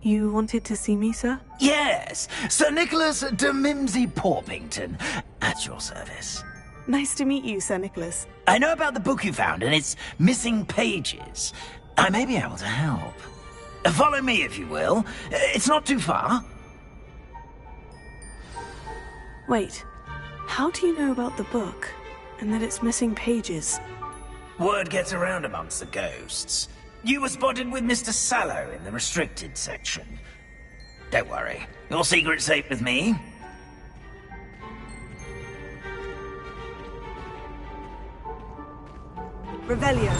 You wanted to see me, sir? Yes, Sir Nicholas de Mimsy Porpington, at your service. Nice to meet you, Sir Nicholas. I know about the book you found and its missing pages. I may be able to help. Follow me, if you will. It's not too far. Wait, how do you know about the book, and that it's missing pages? Word gets around amongst the ghosts. You were spotted with Mr. Sallow in the restricted section. Don't worry, your secret's safe with me. Revelio.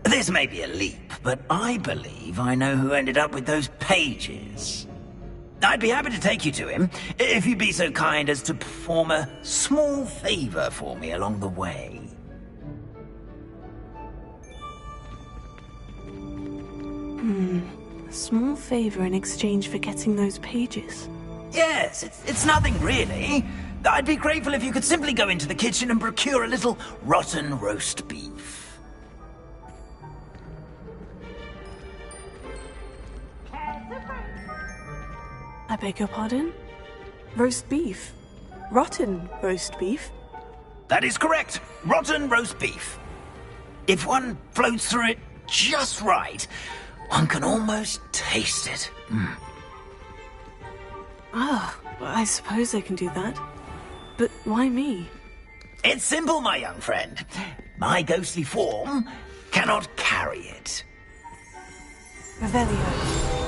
This may be a leap, but I believe I know who ended up with those pages. I'd be happy to take you to him, if you'd be so kind as to perform a small favor for me along the way. A small favor in exchange for getting those pages. Yes, it's nothing really. I'd be grateful if you could simply go into the kitchen and procure a little rotten roast beef. I beg your pardon? Roast beef? Rotten roast beef? That is correct. Rotten roast beef. If one floats through it just right, one can almost taste it. Ah, well, I suppose I can do that. But why me? It's simple, my young friend. My ghostly form cannot carry it. Revelio.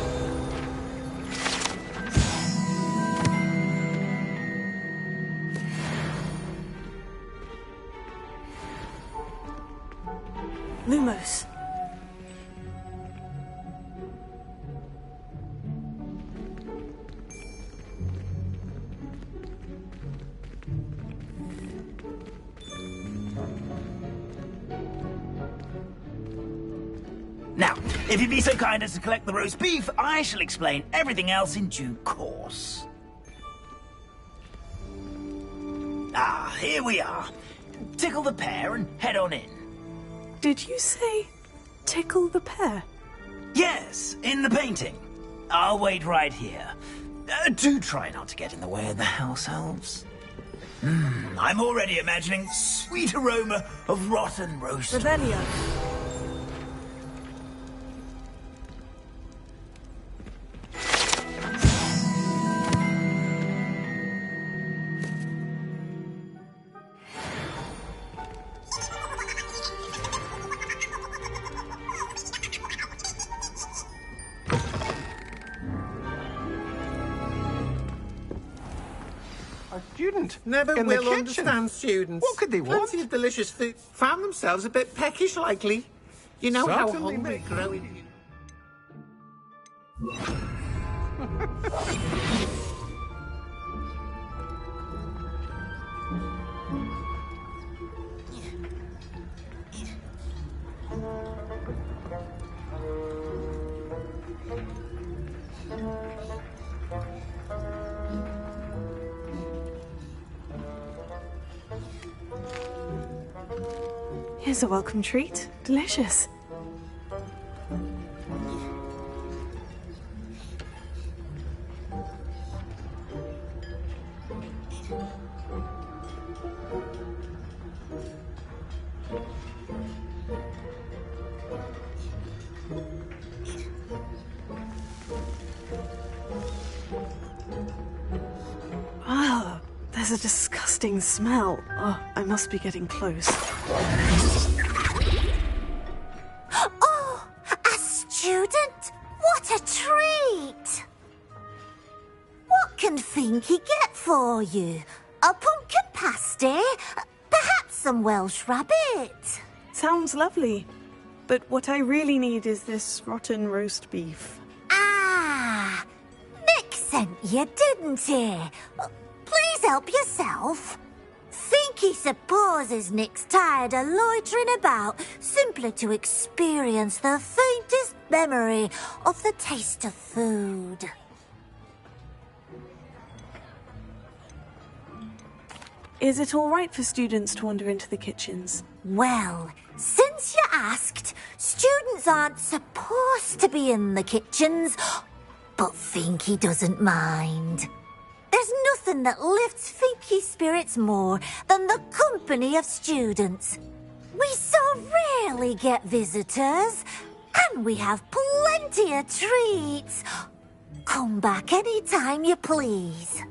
Lumos. Now, if you'd be so kind as to collect the roast beef, I shall explain everything else in due course. Ah, here we are. Tickle the pear and head on in. Did you say tickle the pear? Yes, in the painting. I'll wait right here. Do try not to get in the way of the house elves. I'm already imagining sweet aroma of rotten roast. Revelio. Student. Never in will the kitchen. understand students. What could they want? Plenty of delicious food. Found themselves a bit peckish likely. You know how Certainly hungry make- growing. Here's a welcome treat. Delicious. Ah, there's a disgusting smell. Oh, I must be getting close. Oh, a student? What a treat! What can Finky get for you? A pumpkin pasty? Perhaps some Welsh rabbit? Sounds lovely. But what I really need is this rotten roast beef. Ah, Nick sent you, didn't he? Please help yourself. Finky supposes Nick's tired of loitering about simply to experience the faintest memory of the taste of food. Is it all right for students to wander into the kitchens? Well, since you asked, students aren't supposed to be in the kitchens, but Finky doesn't mind. There's nothing that lifts Finky's spirits more than the company of students. We so rarely get visitors, and we have plenty of treats. Come back any time you please.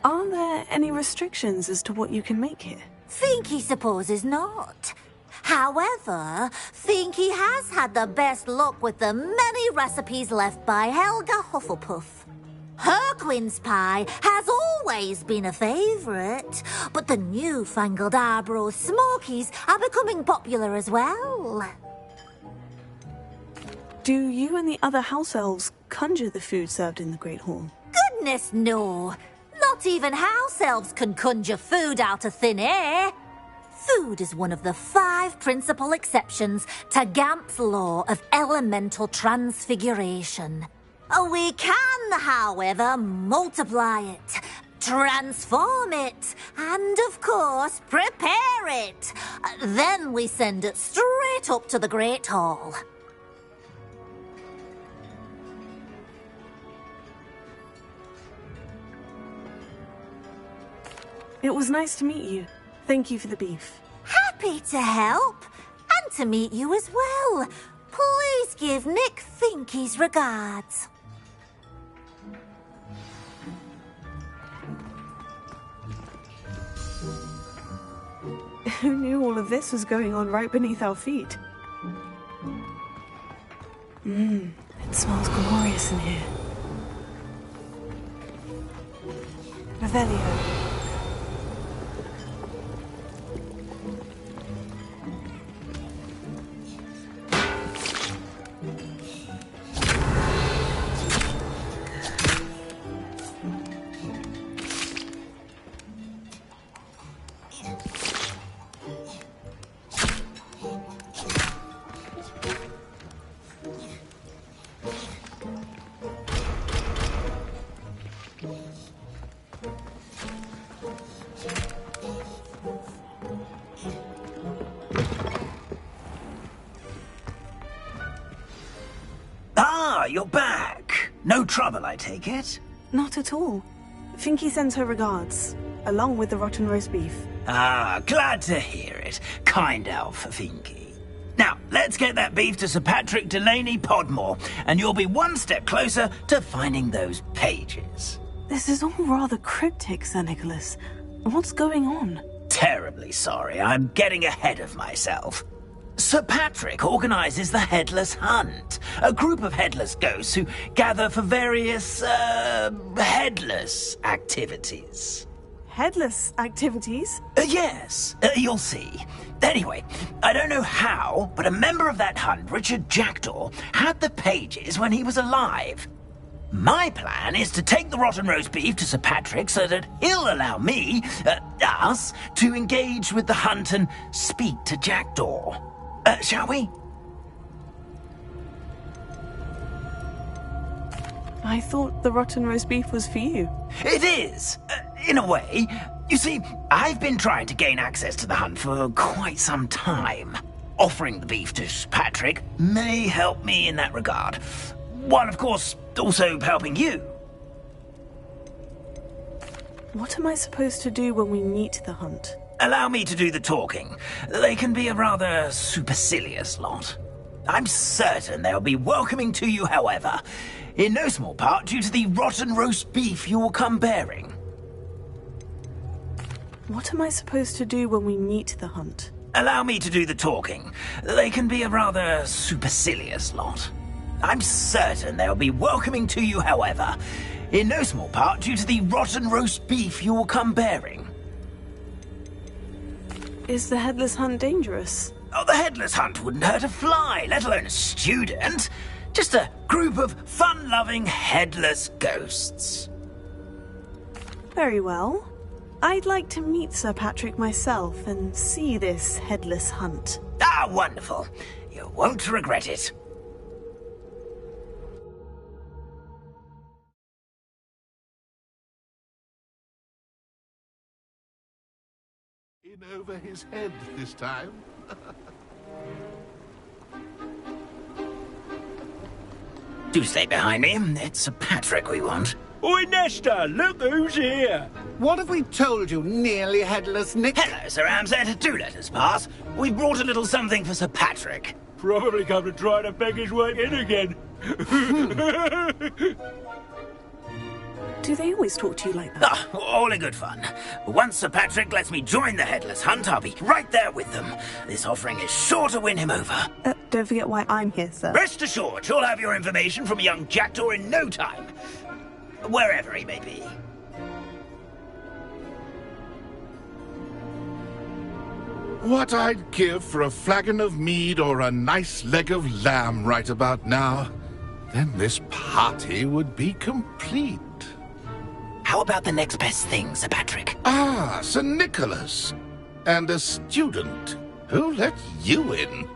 Are there any restrictions as to what you can make here? Finky supposes not. However, Finky has had the best luck with the many recipes left by Helga Hufflepuff. Her quince pie has always been a favourite, but the newfangled Arbroath Smokies are becoming popular as well. Do you and the other house elves conjure the food served in the Great Hall? Goodness no! Not even house elves can conjure food out of thin air. Food is one of the 5 principal exceptions to Gamp's law of elemental transfiguration. We can, however, multiply it, transform it, and, of course, prepare it. Then we send it straight up to the Great Hall. It was nice to meet you. Thank you for the beef. Happy to help, and to meet you as well. Please give Nick Finky's regards. Who knew all of this was going on right beneath our feet? It smells glorious in here. Revelio. You're back. No trouble, I take it? Not at all. Finky sends her regards, along with the rotten roast beef. Ah, glad to hear it. Kind elf, Finky. Now, let's get that beef to Sir Patrick Delaney Podmore, and you'll be one step closer to finding those pages. This is all rather cryptic, Sir Nicholas. What's going on? Terribly sorry, I'm getting ahead of myself. Sir Patrick organises the Headless Hunt, a group of headless ghosts who gather for various, headless activities. Headless activities? Yes, you'll see. Anyway, I don't know how, but a member of that hunt, Richard Jackdaw, had the pages when he was alive. My plan is to take the rotten roast beef to Sir Patrick so that he'll allow me, us, to engage with the hunt and speak to Jackdaw. Shall we? I thought the rotten roast beef was for you. It is, in a way. You see, I've been trying to gain access to the hunt for quite some time. Offering the beef to Sir Patrick may help me in that regard. While, of course, also helping you. What am I supposed to do when we meet the hunt? Allow me to do the talking. They can be a rather supercilious lot. I'm certain they'll be welcoming to you, however, in no small part due to the rotten roast beef you will come bearing. What am I supposed to do when we meet the hunt? Allow me to do the talking. They can be a rather supercilious lot. I'm certain they'll be welcoming to you, however, in no small part due to the rotten roast beef you will come bearing. Is the Headless Hunt dangerous? Oh, the Headless Hunt wouldn't hurt a fly, let alone a student. Just a group of fun-loving headless ghosts. Very well. I'd like to meet Sir Patrick myself and see this Headless Hunt. Ah, wonderful. You won't regret it. In over his head this time. Do stay behind me. It's Sir Patrick we want. Oi, Nesta, look who's here. What have we told you, nearly headless Nick? Hello, Sir Ramsett. Do let us pass. We brought a little something for Sir Patrick. Probably come to try to beg his way in again. Do they always talk to you like that? Ah, all in good fun. Once Sir Patrick lets me join the Headless Hunt, I'll be right there with them. This offering is sure to win him over. Don't forget why I'm here, sir. Rest assured, you'll have your information from young Jackdaw in no time. Wherever he may be. What I'd give for a flagon of mead or a nice leg of lamb right about now. Then this party would be complete. How about the next best thing, Sir Patrick? Ah, Sir Nicholas. And a student. Who let you in?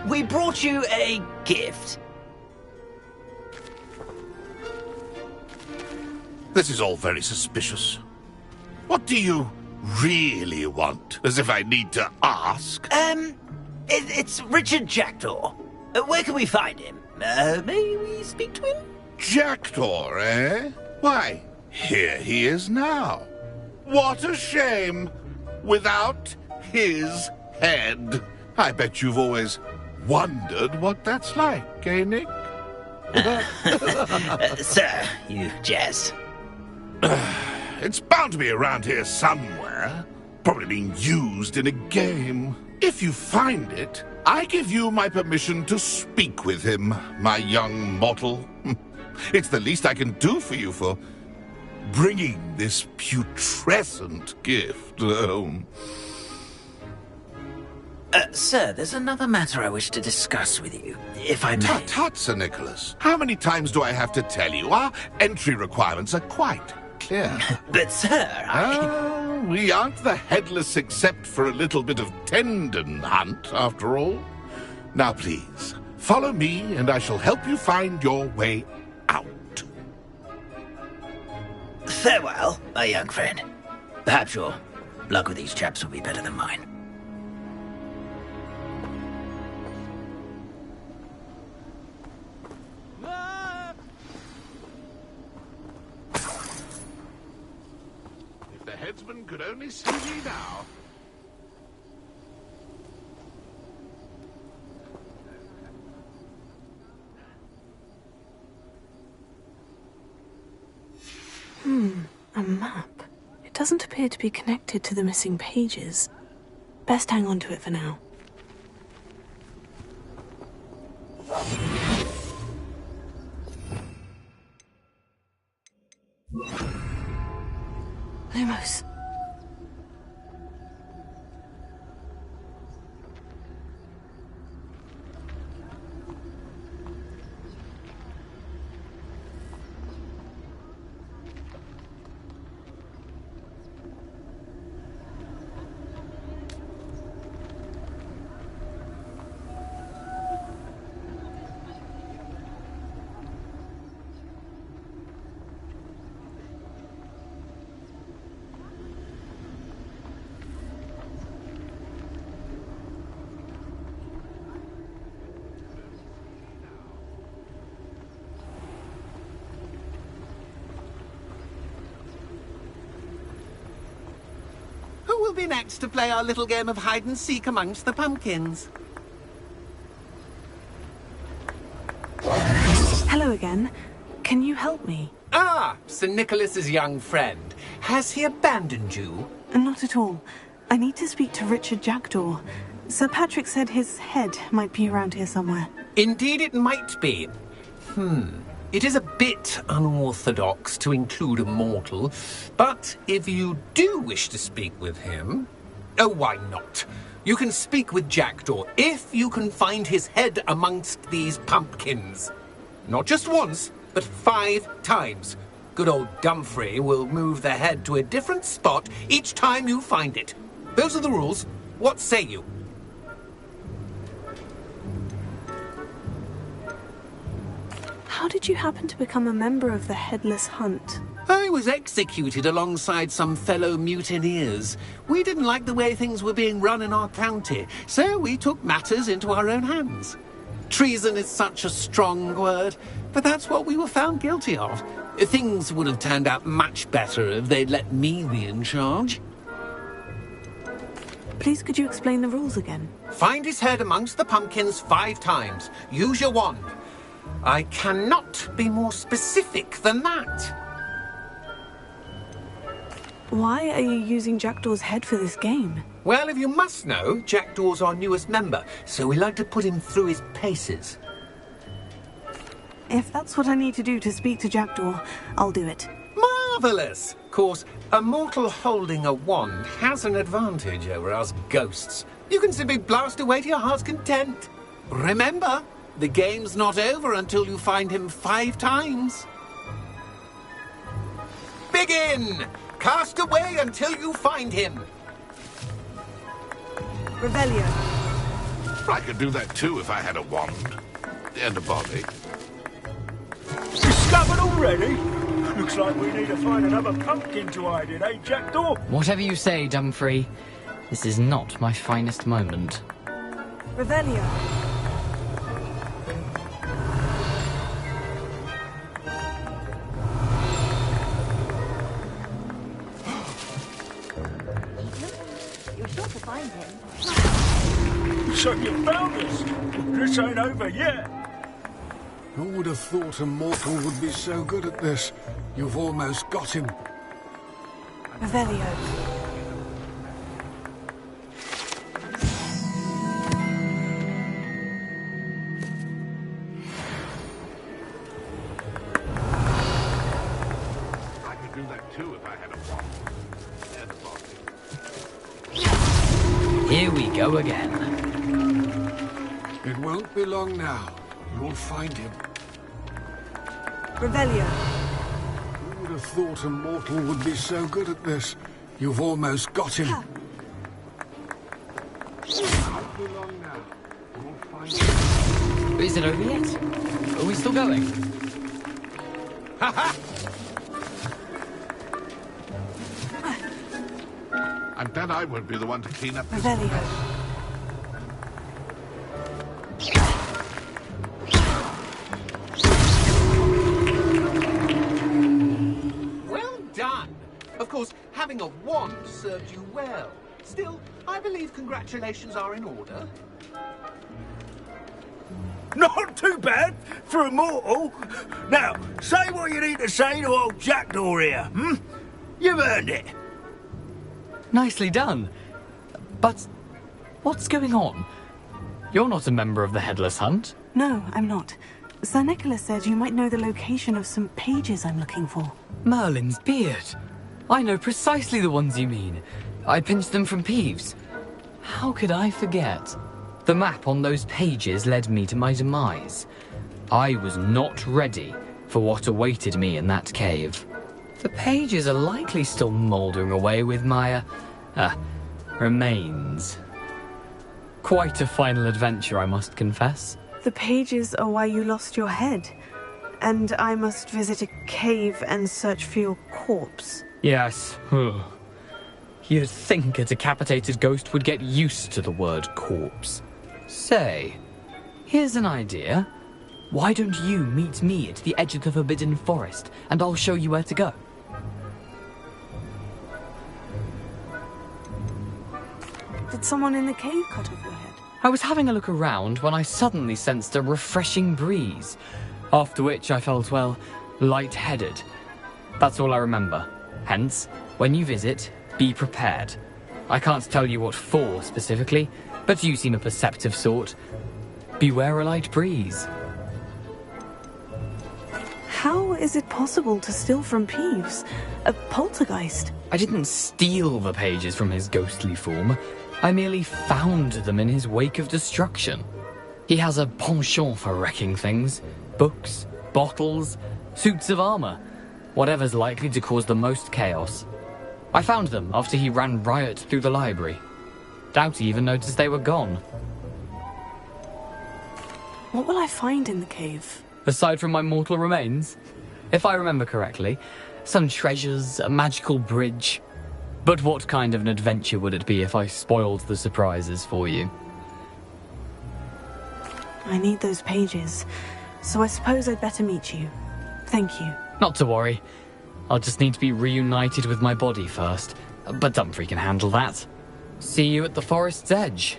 We brought you a gift. This is all very suspicious. What do you really want? As if I need to ask. It's Richard Jackdaw. Where can we find him? May we speak to him? Jackdaw, eh? Why, here he is now. What a shame. Without his head. I bet you've always wondered what that's like, eh, Nick? Sir, you jest. It's bound to be around here somewhere. Probably being used in a game. If you find it, I give you my permission to speak with him, my young mortal. It's the least I can do for you for bringing this putrescent gift home. Sir, there's another matter I wish to discuss with you, if I may. Tut, tut, Sir Nicholas. How many times do I have to tell you? Our entry requirements are quite clear. But, sir, we aren't the headless except for a little bit of tendon hunt, after all. Now, please, follow me, and I shall help you find your way out. Farewell, my young friend. Perhaps your luck with these chaps will be better than mine. If the headsman could only see me now. A map. It doesn't appear to be connected to the missing pages. Best hang on to it for now. Lumos. Who will be next to play our little game of hide-and-seek amongst the pumpkins? Hello again. Can you help me? Ah, Sir Nicholas's young friend. Has he abandoned you? Not at all. I need to speak to Richard Jackdaw. Sir Patrick said his head might be around here somewhere. Indeed it might be. It is a bit unorthodox to include a mortal, but if you do wish to speak with him... Oh, why not? You can speak with Jackdaw if you can find his head amongst these pumpkins. Not just once, but 5 times. Good old Dumfrey will move the head to a different spot each time you find it. Those are the rules. What say you? How did you happen to become a member of the Headless Hunt? I was executed alongside some fellow mutineers. We didn't like the way things were being run in our county, so we took matters into our own hands. Treason is such a strong word, but that's what we were found guilty of. Things would have turned out much better if they'd let me be in charge. Please, could you explain the rules again? Find his head amongst the pumpkins 5 times. Use your wand. I cannot be more specific than that. Why are you using Jackdaw's head for this game? Well, if you must know, Jackdaw's our newest member, so we like to put him through his paces. If that's what I need to do to speak to Jackdaw, I'll do it. Marvellous! Of course, a mortal holding a wand has an advantage over us ghosts. You can simply blast away to your heart's content. Remember, the game's not over until you find him 5 times. Begin! Cast away until you find him. Revelio. I could do that too if I had a wand. And a body. Discovered already? Looks like we need to find another pumpkin to hide in, eh, Jackdaw? Whatever you say, Dumfrey. This is not my finest moment. Revelio. You're sure to find him. So you found us? This ain't over yet. Who would have thought a mortal would be so good at this? You've almost got him. Revelio. I could do that too if I had a wand. And a body. Here we go again. It won't be long now. You'll find him. Revelio. Who would have thought a mortal would be so good at this? You've almost got him. It won't be long now. You'll find him. Is it over yet? Are we still going? Ha ha! And then I won't be the one to clean up this Revelio. mess. Well done! Of course, having a wand served you well. Still, I believe congratulations are in order. Not too bad for a mortal. Now, say what you need to say to old Jackdaw here, hmm? You've earned it. Nicely done. But what's going on? You're not a member of the Headless Hunt. No, I'm not. Sir Nicholas said you might know the location of some pages I'm looking for. Merlin's beard. I know precisely the ones you mean. I pinched them from Peeves. How could I forget? The map on those pages led me to my demise. I was not ready for what awaited me in that cave. The pages are likely still mouldering away with my, remains. Quite a final adventure, I must confess. The pages are why you lost your head. And I must visit a cave and search for your corpse. Yes. You'd think a decapitated ghost would get used to the word corpse. Say, here's an idea. Why don't you meet me at the edge of the Forbidden Forest, and I'll show you where to go? Did someone in the cave cut off your head? I was having a look around when I suddenly sensed a refreshing breeze, after which I felt, well, lightheaded. That's all I remember. Hence, when you visit, be prepared. I can't tell you what for specifically, but you seem a perceptive sort. Beware a light breeze. How is it possible to steal from Peeves? A poltergeist? I didn't steal the pages from his ghostly form. I merely found them in his wake of destruction. He has a penchant for wrecking things. Books, bottles, suits of armor. Whatever's likely to cause the most chaos. I found them after he ran riot through the library. Doubt he even noticed they were gone. What will I find in the cave? Aside from my mortal remains? If I remember correctly, some treasures, a magical bridge. But what kind of an adventure would it be if I spoiled the surprises for you? I need those pages, so I suppose I'd better meet you. Thank you. Not to worry. I'll just need to be reunited with my body first. But Dumfries can handle that. See you at the forest's edge.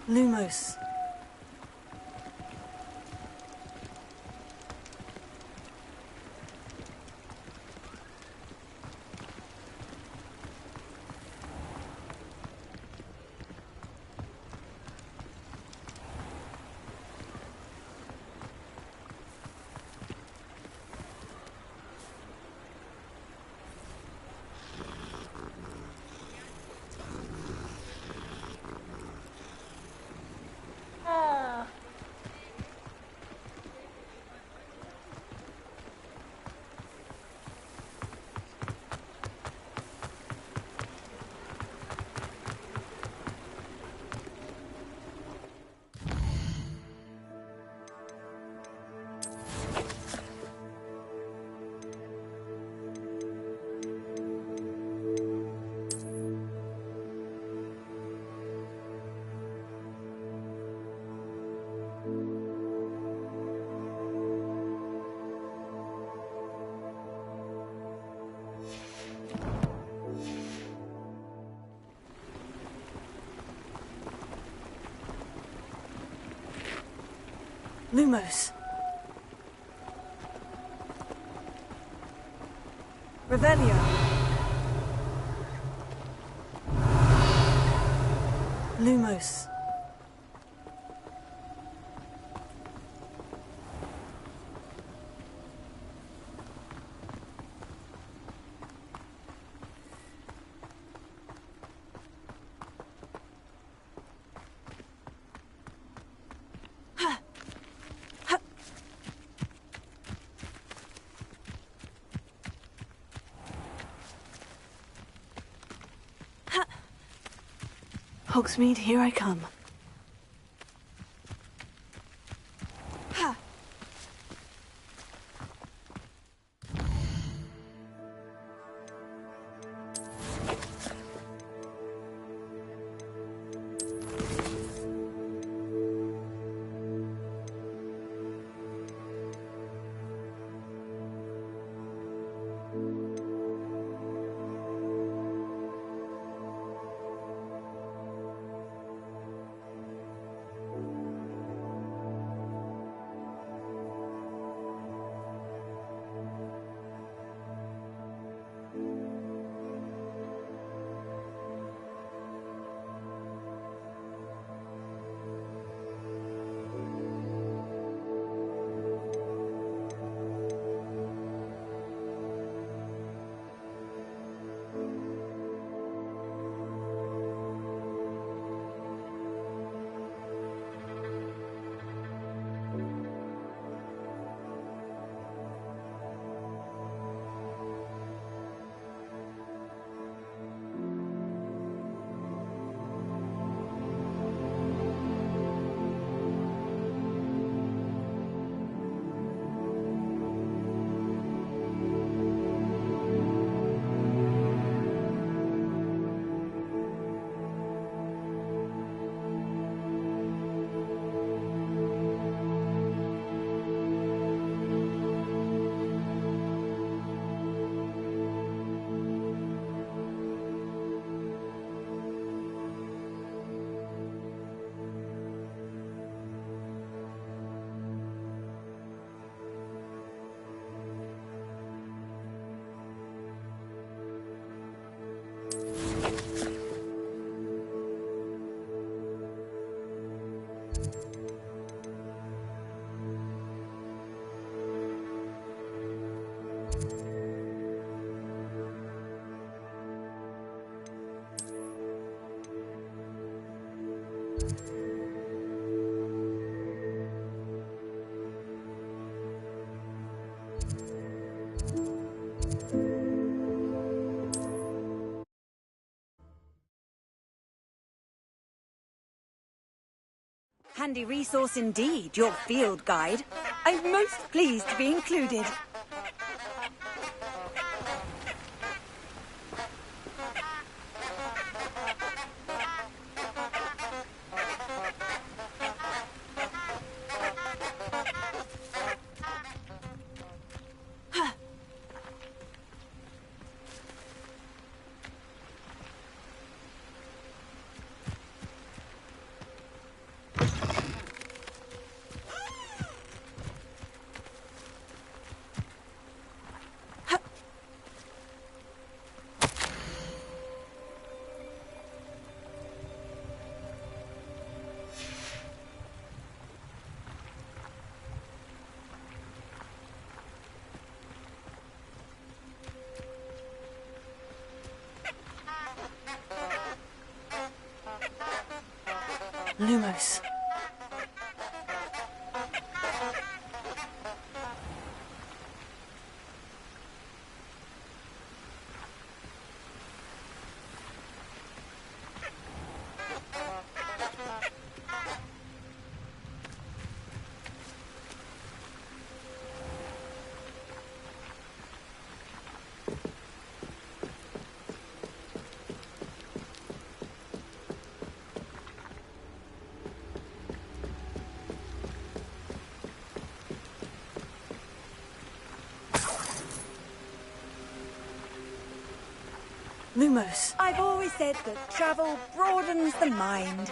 Lumos. Lumos. Revelio. Lumos. Hogsmeade, here I come. Ha! Handy resource indeed, your field guide. I'm most pleased to be included. Lumos. Lumos. I've always said that travel broadens the mind.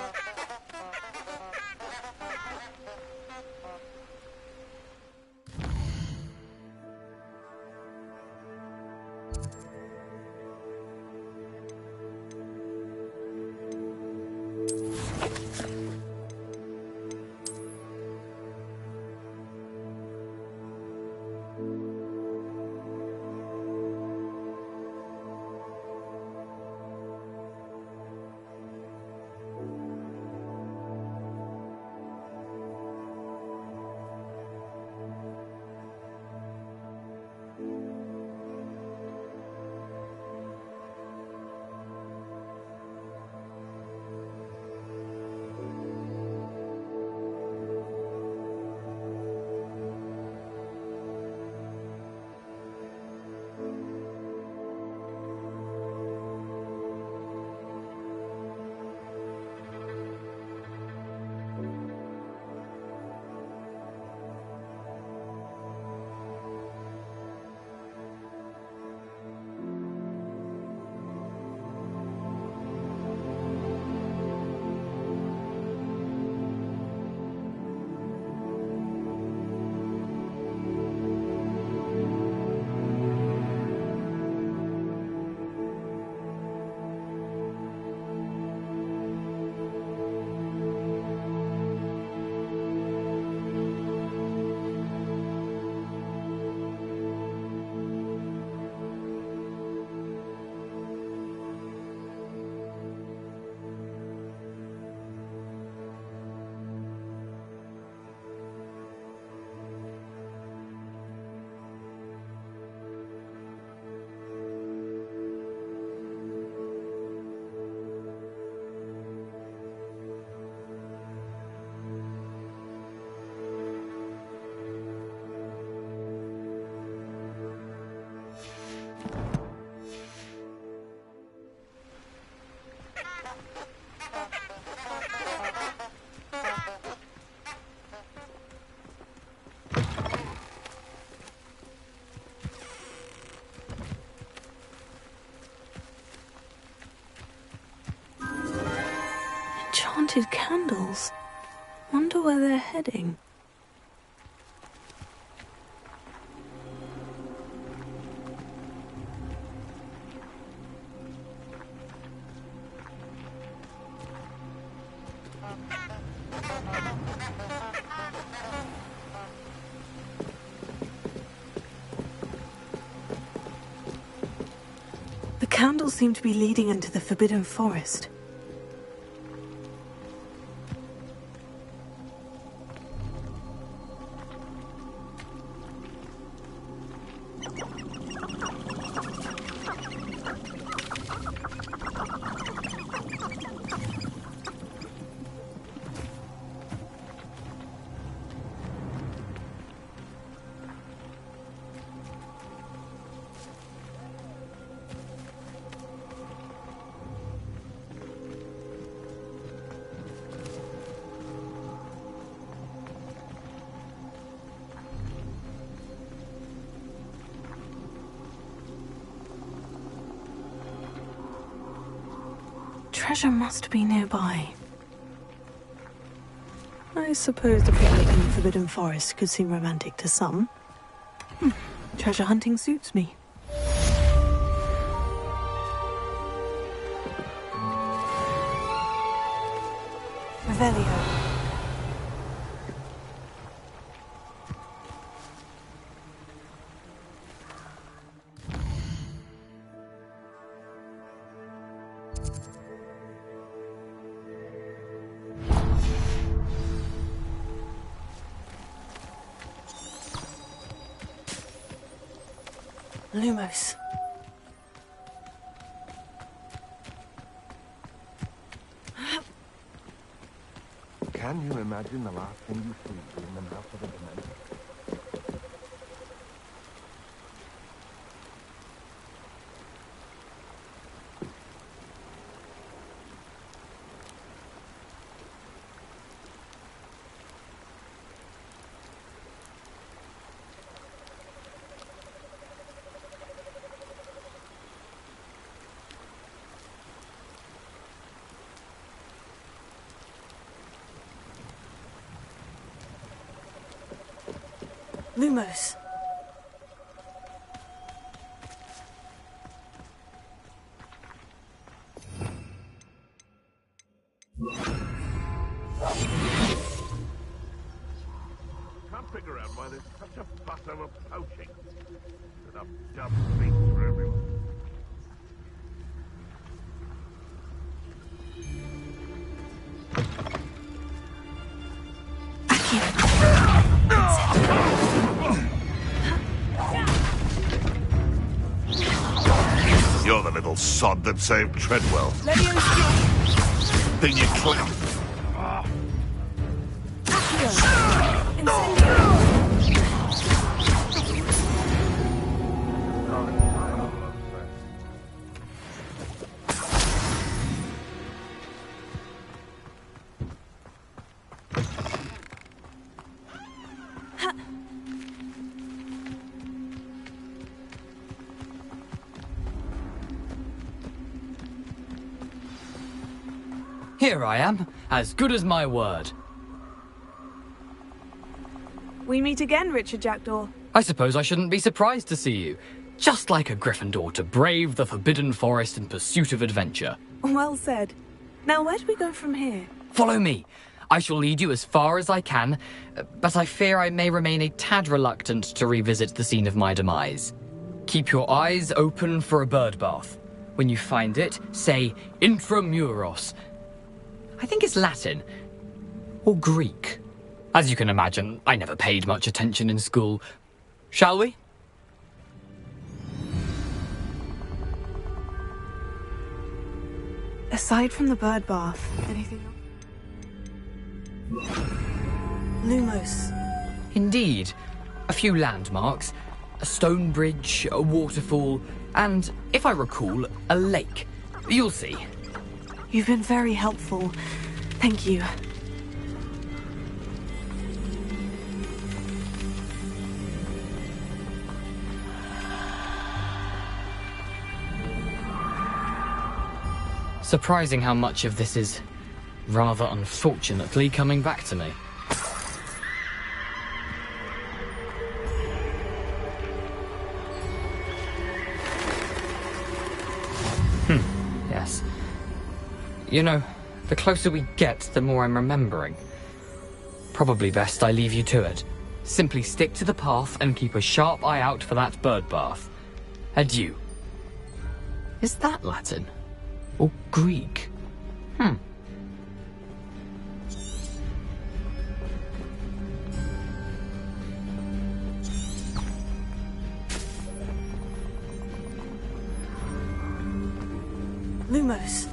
Enchanted candles. Wonder where they're heading. The candles seem to be leading into the Forbidden Forest. treasure must be nearby. I suppose a picnic in the Forbidden Forest could seem romantic to some. Treasure hunting suits me. Revelio. Lumos. Can you imagine the last thing you see in the mouth of a dementor? Lumos. Can't figure out why there's such a fuss over poaching. Enough dumb things for everyone. You're the little sod that saved Treadwell. Then you clown. Here I am, as good as my word. We meet again, Richard Jackdaw. I suppose I shouldn't be surprised to see you. Just like a Gryffindor to brave the Forbidden Forest in pursuit of adventure. Well said. Now, where do we go from here? Follow me. I shall lead you as far as I can, but I fear I may remain a tad reluctant to revisit the scene of my demise. Keep your eyes open for a bird bath. When you find it, say Intramuros. I think it's Latin. Or Greek. As you can imagine, I never paid much attention in school. Shall we? Aside from the bird bath, anything else? Lumos. Indeed. A few landmarks. A stone bridge, a waterfall, and, if I recall, a lake. You'll see. You've been very helpful. Thank you. Surprising how much of this is, rather unfortunately, coming back to me. Yes. You know, the closer we get, the more I'm remembering. Probably best I leave you to it. Simply stick to the path and keep a sharp eye out for that bird bath. Adieu. Is that Latin? Or Greek? Lumos.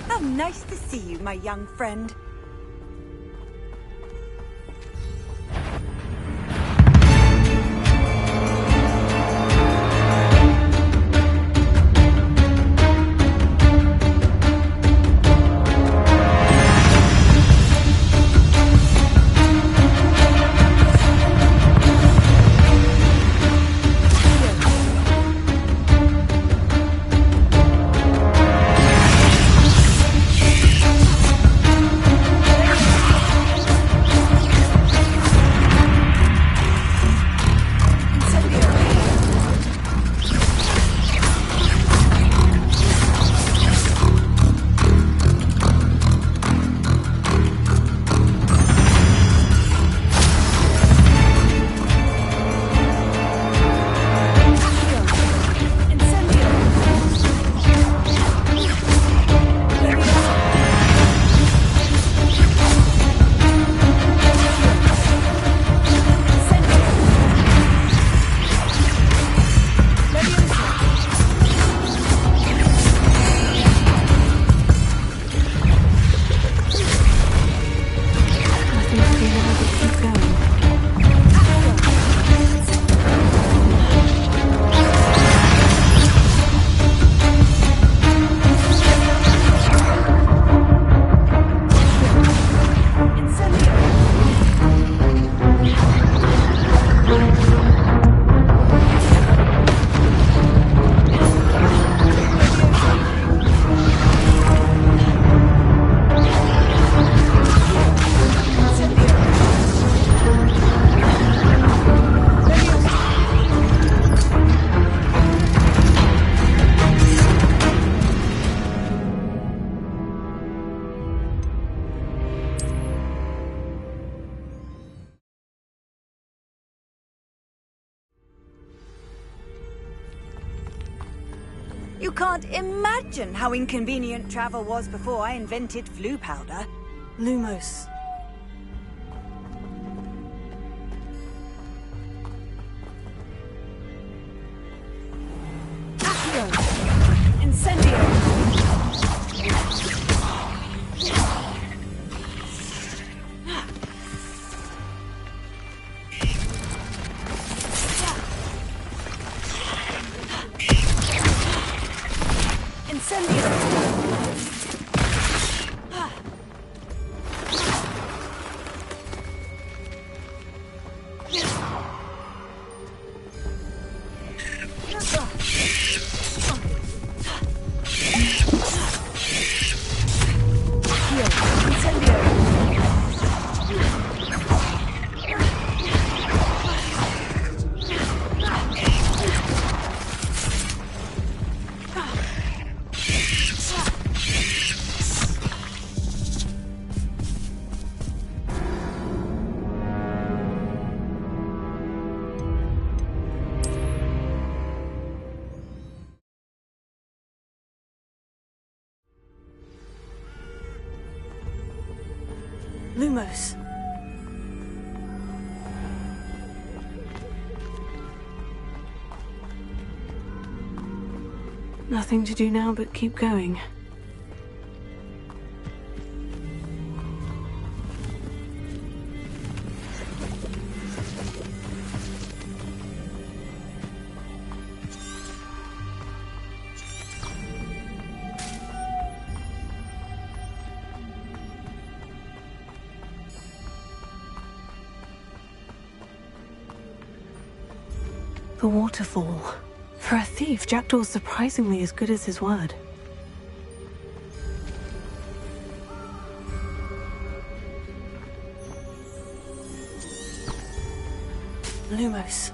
How nice to see you, my young friend. You can't imagine how inconvenient travel was before I invented flu powder. Lumos. Accio! Incendio! Lumos. Nothing to do now but keep going. The waterfall. For a thief, Jackdaw's surprisingly as good as his word. Lumos.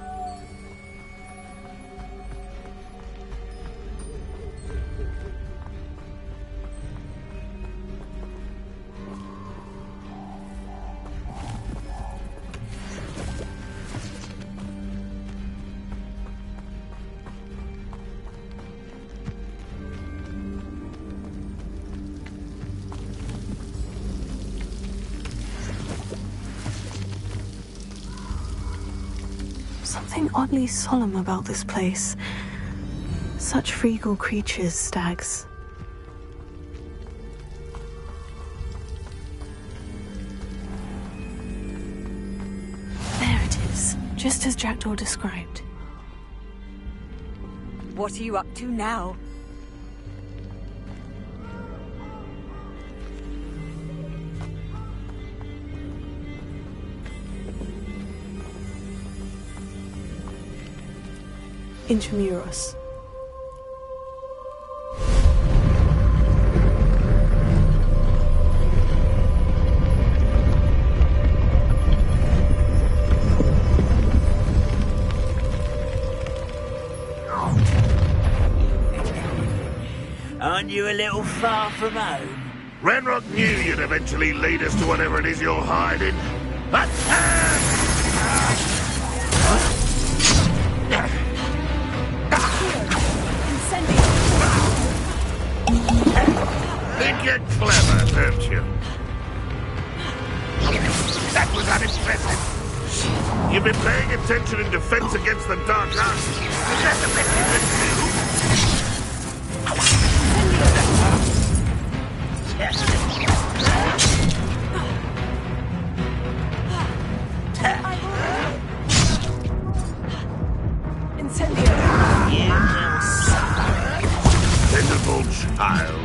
Something oddly solemn about this place. Such regal creatures, stags. There it is, just as Jackdaw described. What are you up to now? Intramuros. Aren't you a little far from home? Renrock knew you'd eventually lead us to whatever it is you're hiding. Think you're clever, don't you? That was unimpressive. You've been paying attention in defense against the dark arts. Is that the best you can do? Incendio! You will suffer. Pitiful child.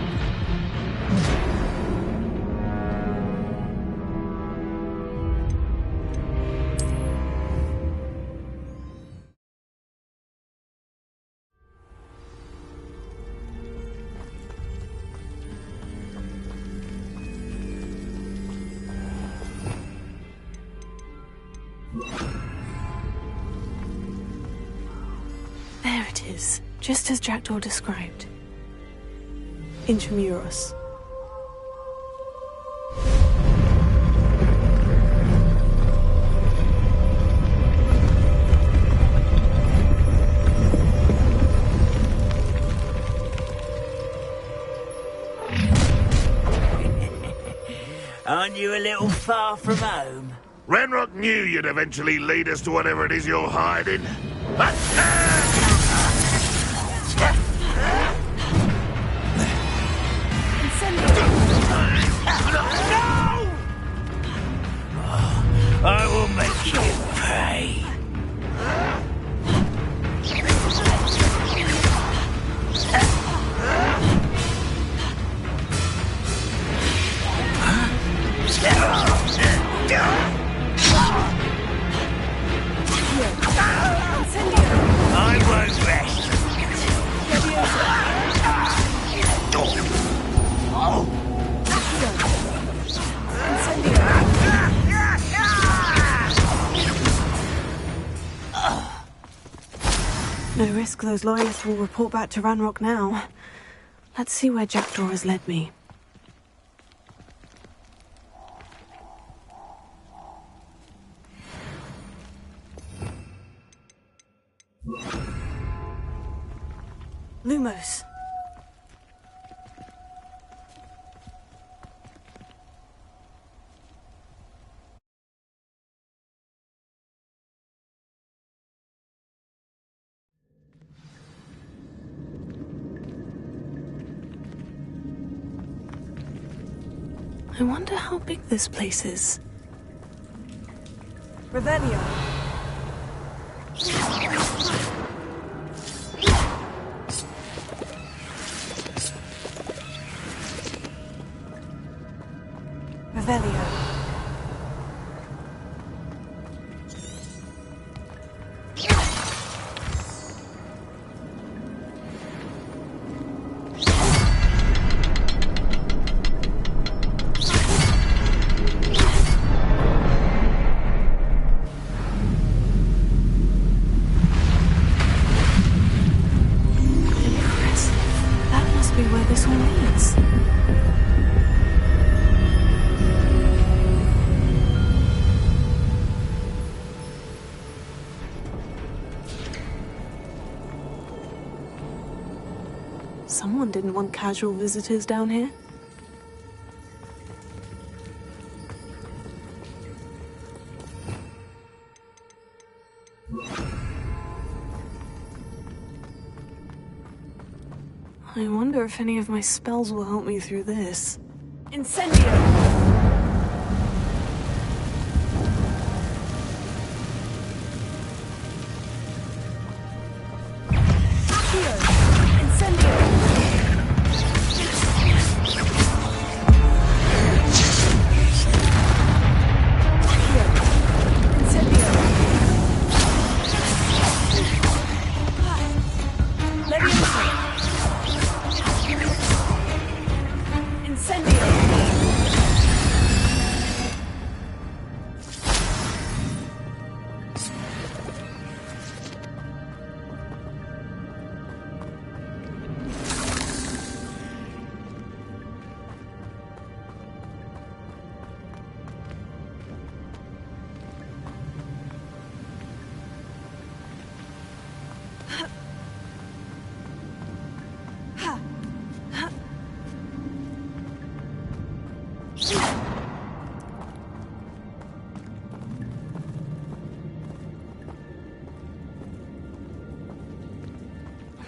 There it is, just as Jackdaw described. Intramuros. Aren't you a little far from home? Ranrock knew you'd eventually lead us to whatever it is you're hiding. I will make you pay. I won't rest. No risk those lawyers will report back to Ranrock now. Let's see where Jackdaw has led me. Lumos. I wonder how big this place is. Revelio. Revelio. Someone didn't want casual visitors down here. I wonder if any of my spells will help me through this. Incendio.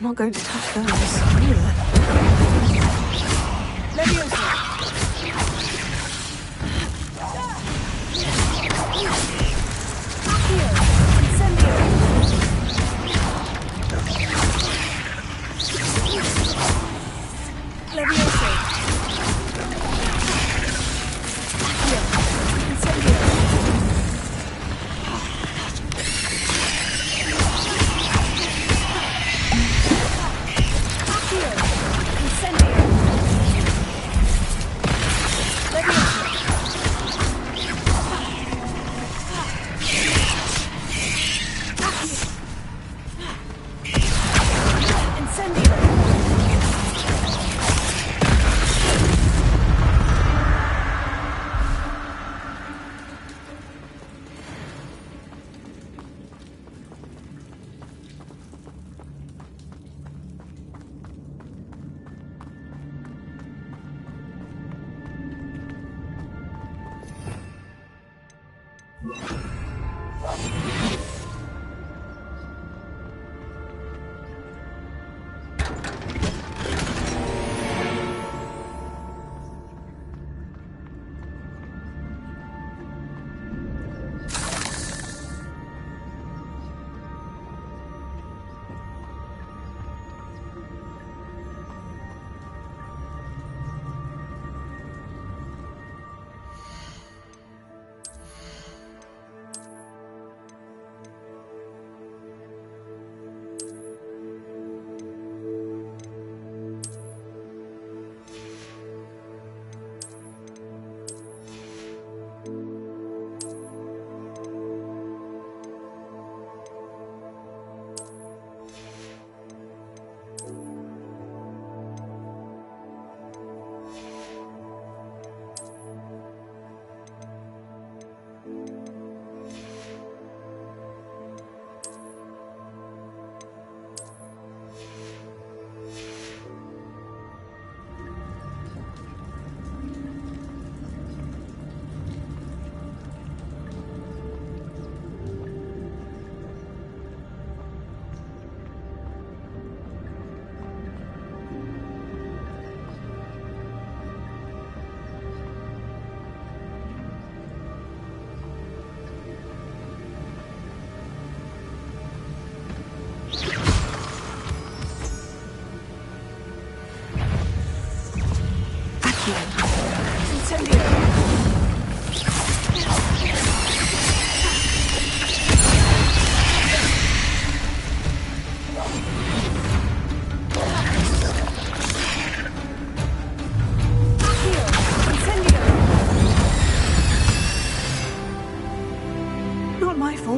I'm not going to touch those either.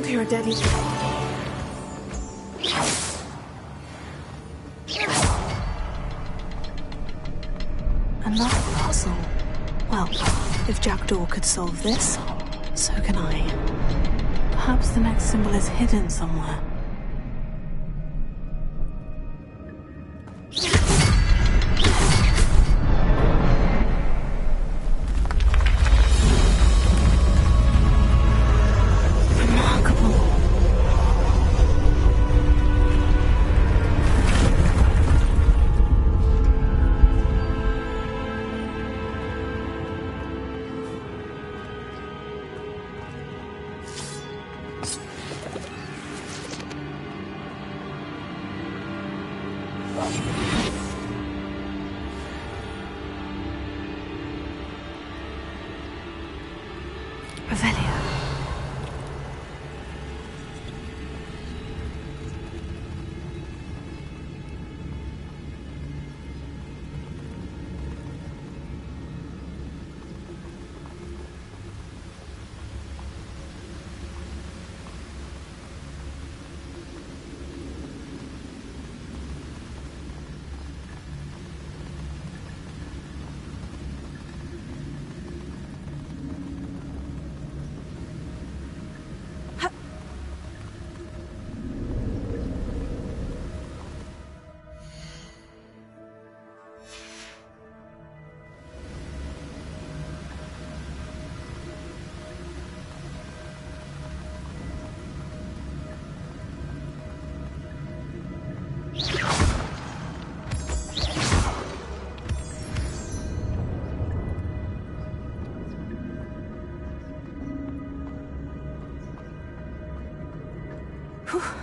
told you're a deadly... Another puzzle. Well, if Jackdaw could solve this, so can I. Perhaps the next symbol is hidden somewhere.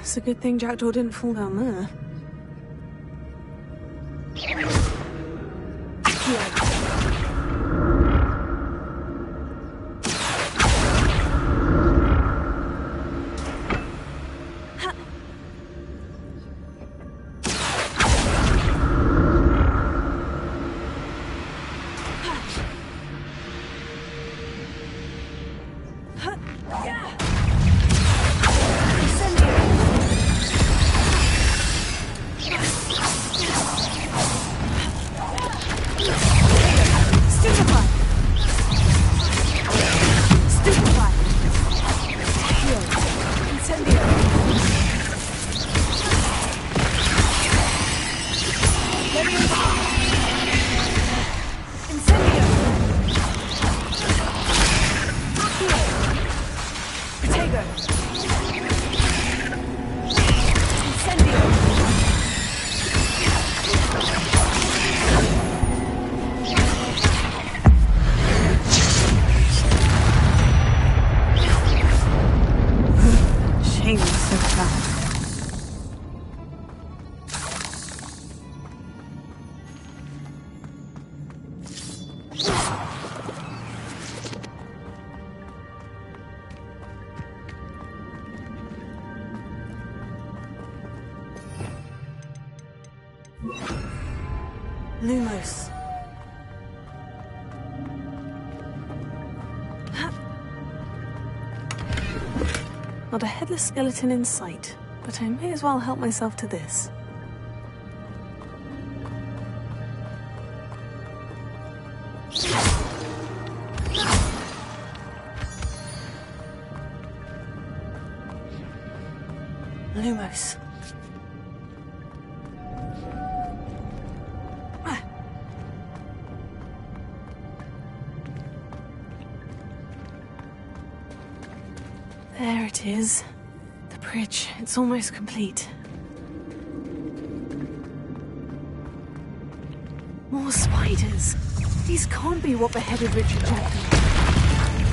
It's a good thing Jackdaw didn't fall down there. Lumos. Not a headless skeleton in sight, but I may as well help myself to this. Lumos. There it is. The bridge. It's almost complete. More spiders. These can't be what beheaded Richard Jackdaw.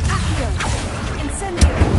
Accio! Incendio!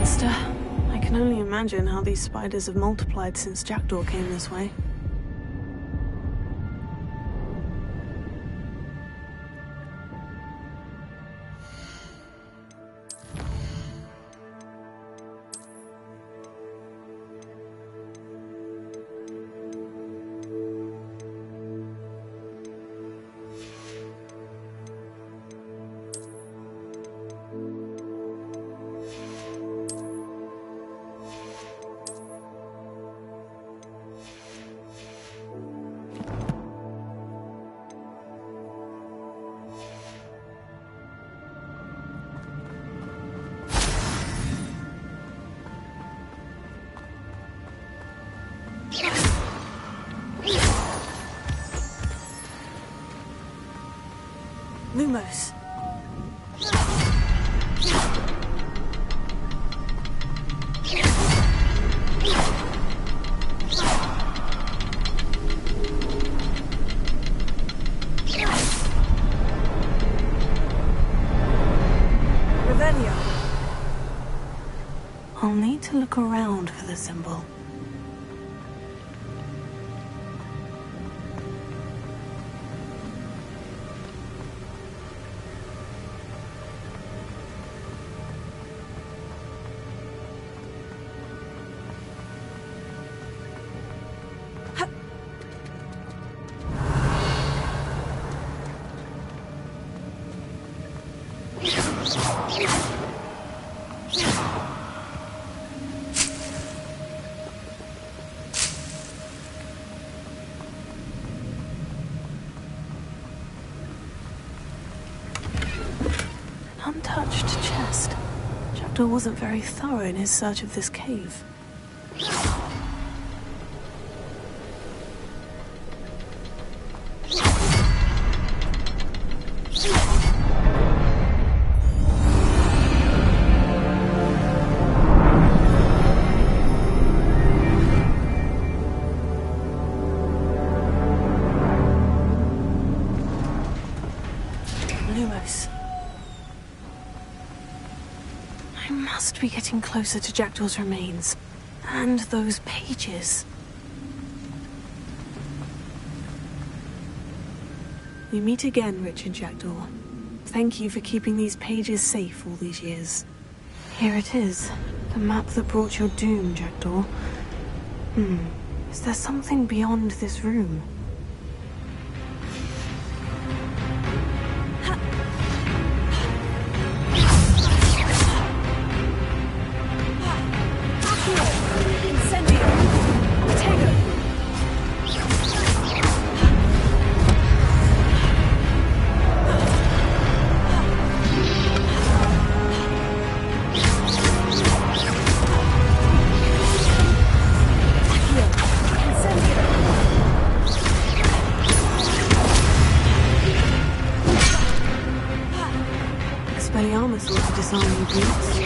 Master. I can only imagine how these spiders have multiplied since Jackdaw came this way. Lumos. Revelio. I'll need to look around for the symbol. Untouched chest. Jackdaw wasn't very thorough in his search of this cave. Lumos. I must be getting closer to Jackdaw's remains. And those pages. We meet again, Richard Jackdaw. Thank you for keeping these pages safe all these years. Here it is. The map that brought your doom, Jackdaw. Is there something beyond this room? Expelliarmus ought to disarm you brutes.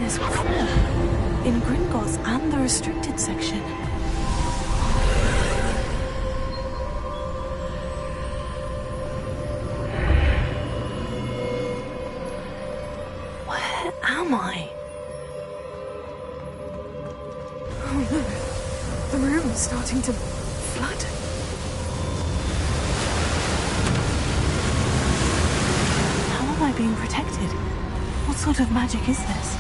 this before. In Gringotts and the restricted section. Where am I? Oh no. The room is starting to flood. How am I being protected? What sort of magic is this?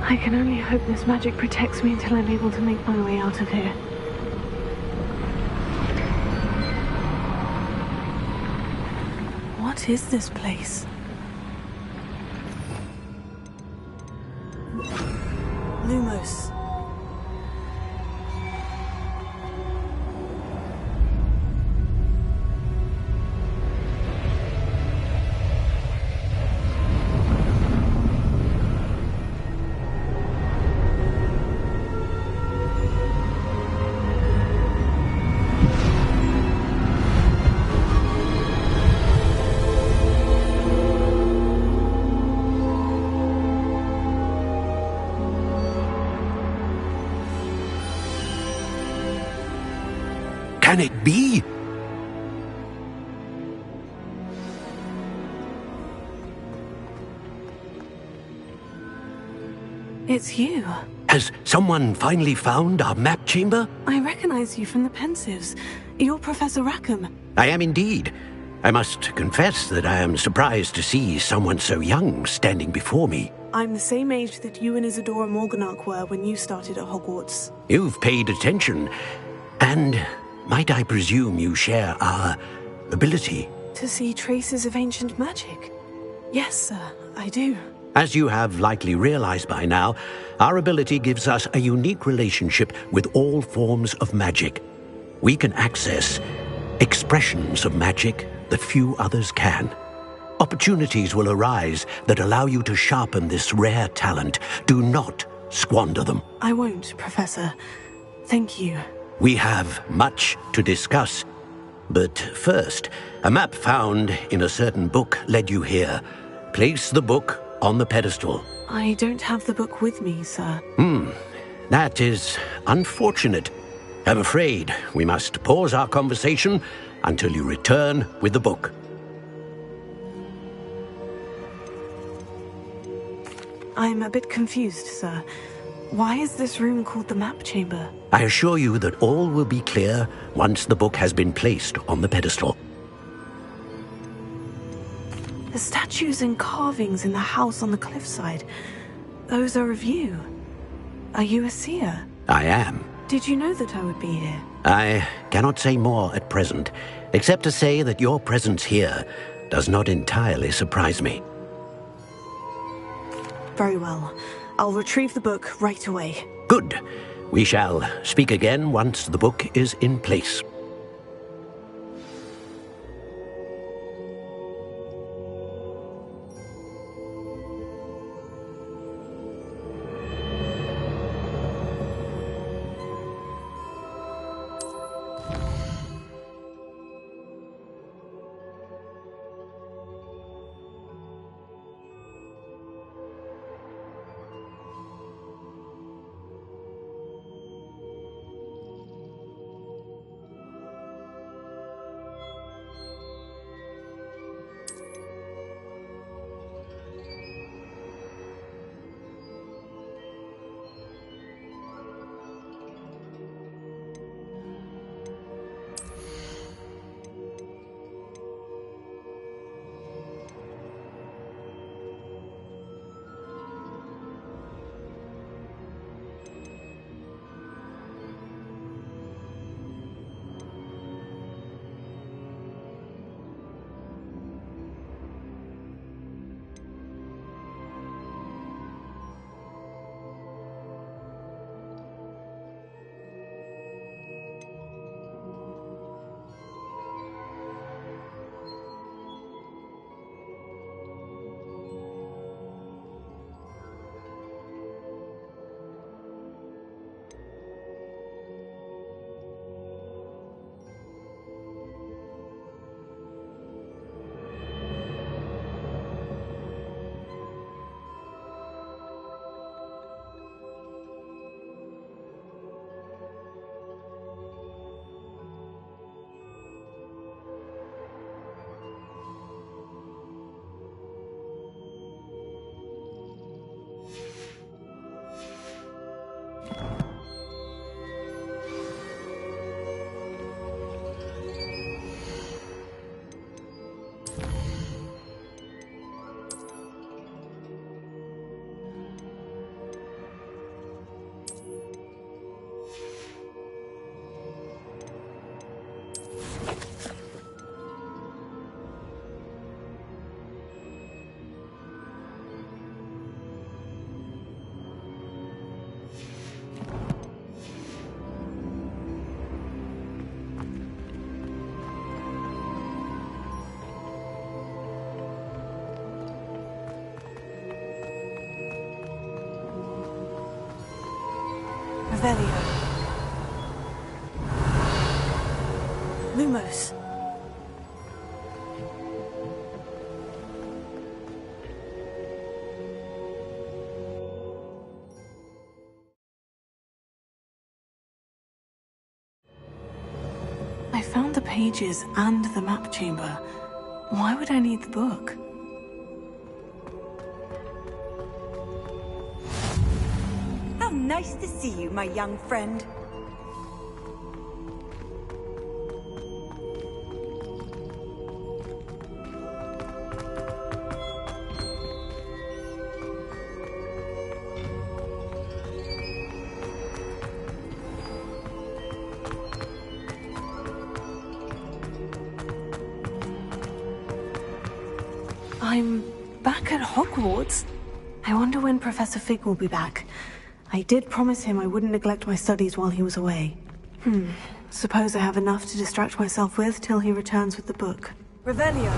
I can only hope this magic protects me until I'm able to make my way out of here. What is this place? Lumos. Can it be? It's you. Has someone finally found our map chamber? I recognize you from the Pensives. You're Professor Rackham. I am indeed. I must confess that I am surprised to see someone so young standing before me. I'm the same age that you and Isadora Morganach were when you started at Hogwarts. You've paid attention, and might I presume you share our ability? To see traces of ancient magic? Yes, sir, I do. As you have likely realized by now, our ability gives us a unique relationship with all forms of magic. We can access expressions of magic that few others can. Opportunities will arise that allow you to sharpen this rare talent. Do not squander them. I won't, Professor. Thank you. We have much to discuss. But first, a map found in a certain book led you here. Place the book on the pedestal. I don't have the book with me, sir. That is unfortunate. I'm afraid we must pause our conversation until you return with the book. I'm a bit confused, sir. Why is this room called the map chamber? I assure you that all will be clear once the book has been placed on the pedestal. The statues and carvings in the house on the cliffside, those are of you. Are you a seer? I am. Did you know that I would be here? I cannot say more at present, except to say that your presence here does not entirely surprise me. Very well. I'll retrieve the book right away. Good. We shall speak again once the book is in place. Revelio. Lumos. I found the pages and the map chamber. Why would I need the book? How nice to see you, my young friend. I'm back at Hogwarts. I wonder when Professor Fig will be back. I did promise him I wouldn't neglect my studies while he was away. Suppose I have enough to distract myself with till he returns with the book. Revelio.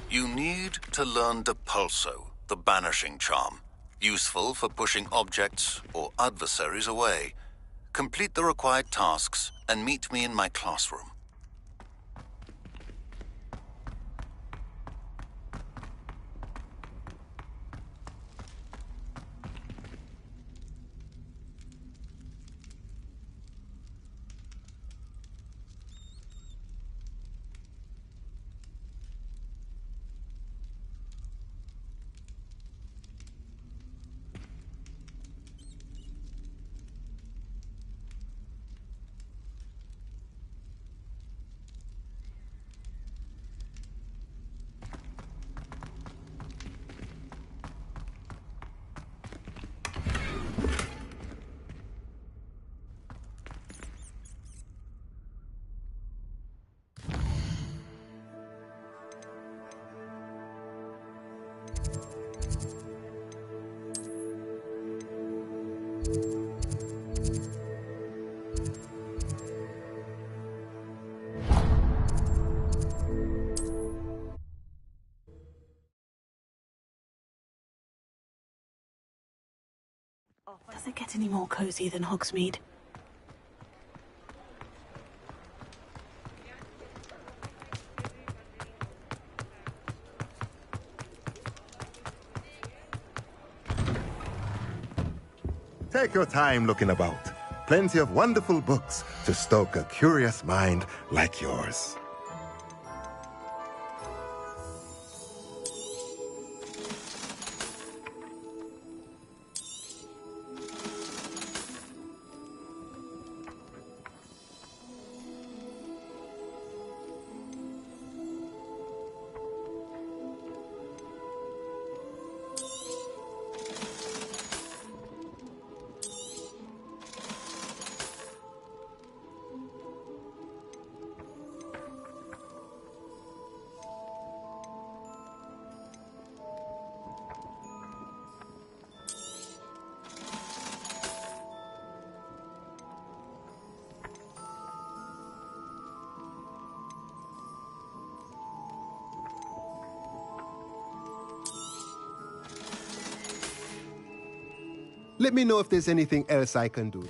You need to learn Depulso, the banishing charm. Useful for pushing objects or adversaries away. Complete the required tasks and meet me in my classroom. Does it get any more cozy than Hogsmeade? Take your time looking about. Plenty of wonderful books to stoke a curious mind like yours. Let me know if there's anything else I can do.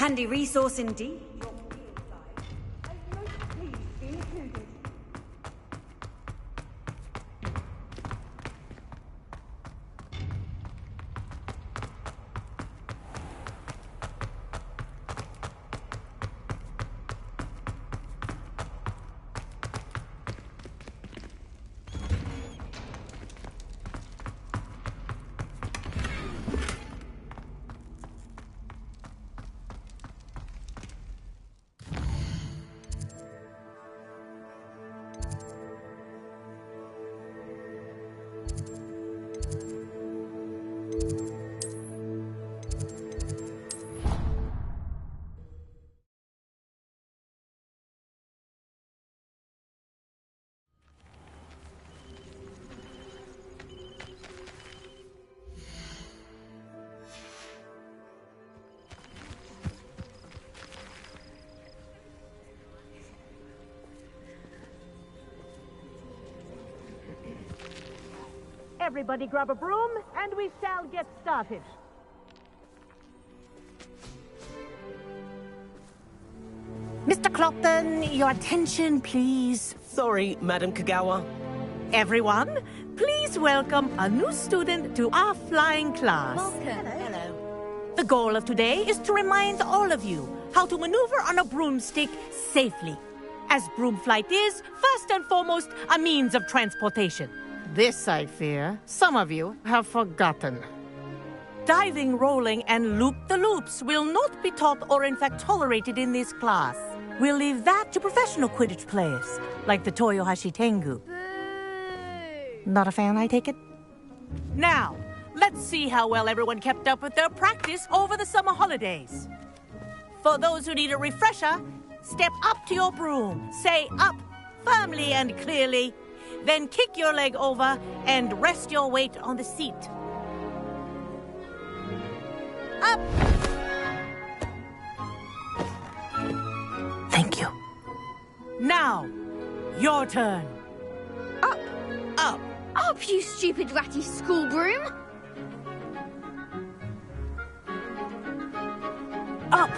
Handy resource indeed. Your field guide. I'm most pleased to be included. Everybody grab a broom, and we shall get started. Mr. Clopton, your attention, please. Sorry, Madam Kagawa. Everyone, please welcome a new student to our flying class. Welcome. Hello. The goal of today is to remind all of you how to maneuver on a broomstick safely, as broom flight is, first and foremost, a means of transportation. This, I fear, some of you have forgotten. Diving, rolling, and loop-the-loops will not be taught or in fact tolerated in this class. We'll leave that to professional Quidditch players, like the Toyohashi Tengu. Not a fan, I take it? Now, let's see how well everyone kept up with their practice over the summer holidays. For those who need a refresher, step up to your broom, say up firmly and clearly, then kick your leg over and rest your weight on the seat. Up! Thank you. Now, your turn. Up! Up! Up, you stupid ratty school broom! Up!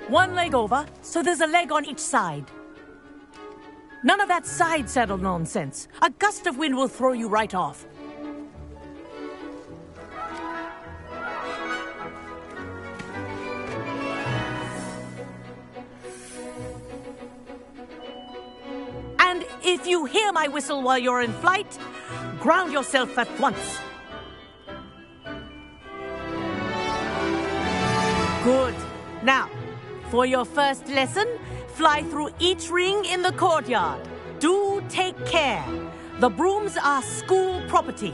One leg over, so there's a leg on each side. None of that side saddle nonsense. A gust of wind will throw you right off. And if you hear my whistle while you're in flight, ground yourself at once. Good. Now, for your first lesson, fly through each ring in the courtyard. Do take care. The brooms are school property.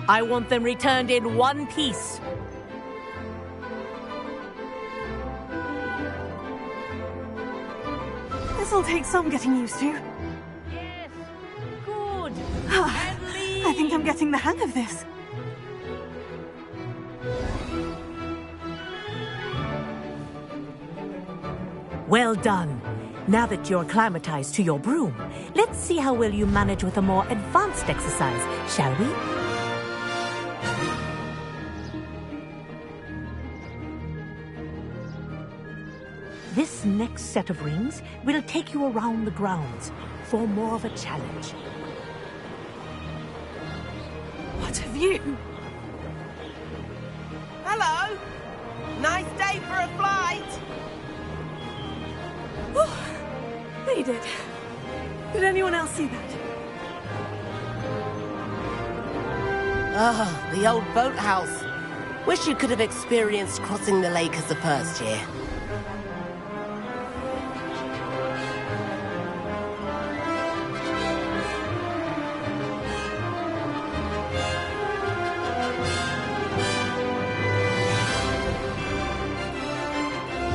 I want them returned in one piece. This'll take some getting used to. Yes. Good. I think I'm getting the hang of this. Well done. Now that you're acclimatized to your broom, let's see how well you manage with a more advanced exercise, shall we? This next set of rings will take you around the grounds for more of a challenge. What have you? Hello! Nice day for a flight! We did. Did anyone else see that? Ah, the old boathouse. Wish you could have experienced crossing the lake as a first year.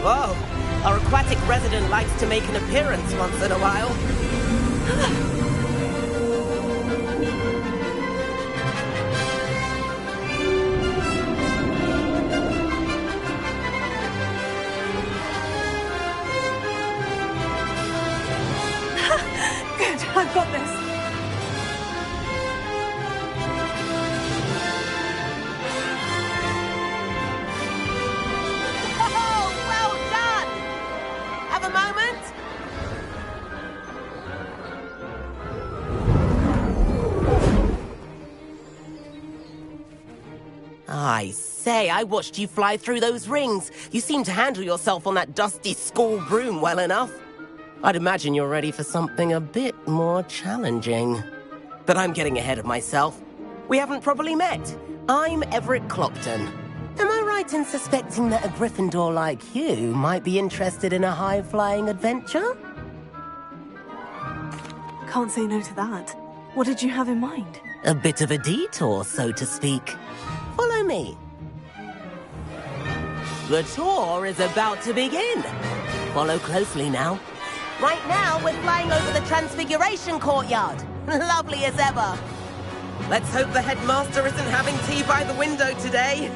Whoa! Our aquatic resident likes to make an appearance once in a while. Good, I've got this. I say, I watched you fly through those rings. You seem to handle yourself on that dusty school broom well enough. I'd imagine you're ready for something a bit more challenging. But I'm getting ahead of myself. We haven't properly met. I'm Everett Clopton. Am I right in suspecting that a Gryffindor like you might be interested in a high-flying adventure? Can't say no to that. What did you have in mind? A bit of a detour, so to speak. Follow me. The tour is about to begin. Follow closely now. Right now, we're flying over the Transfiguration Courtyard. Lovely as ever. Let's hope the headmaster isn't having tea by the window today.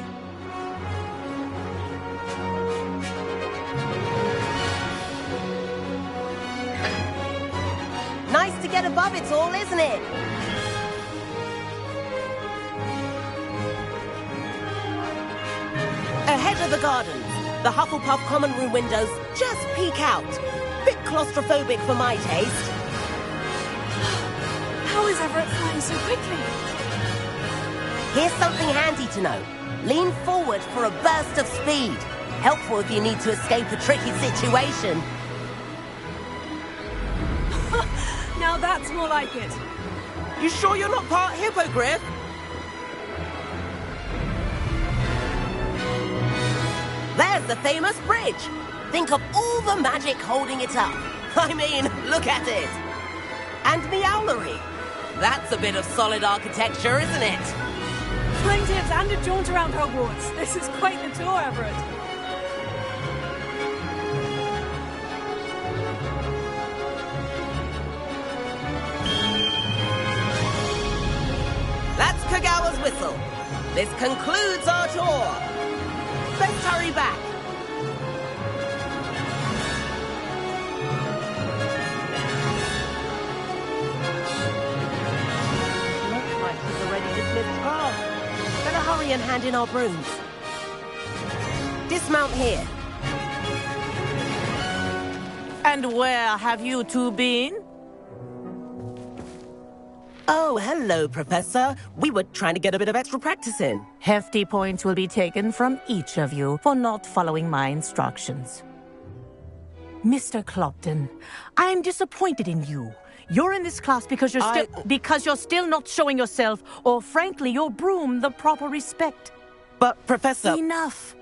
Nice to get above it all, isn't it? Ahead of the gardens, the Hufflepuff common room windows just peek out. Bit claustrophobic for my taste. How is Everett flying so quickly? Here's something handy to know. Lean forward for a burst of speed. Helpful if you need to escape a tricky situation. Now that's more like it. You sure you're not part hippogriff? There's the famous bridge. Think of all the magic holding it up. I mean, look at it. And Meowlery. That's a bit of solid architecture, isn't it? Plaintiffs and a jaunt around Hogwarts. This is quite the tour, Everett. That's Kagawa's whistle. This concludes our tour. Let's hurry back. Looks like he's already dismissed class. Better hurry and hand in our brooms. Dismount here. And where have you two been? Oh, hello, Professor. We were trying to get a bit of extra practice in. Hefty points will be taken from each of you for not following my instructions. Mr. Clopton, I'm disappointed in you. You're in this class because you're still not showing yourself, or frankly, your broom the proper respect. But, Professor... Enough.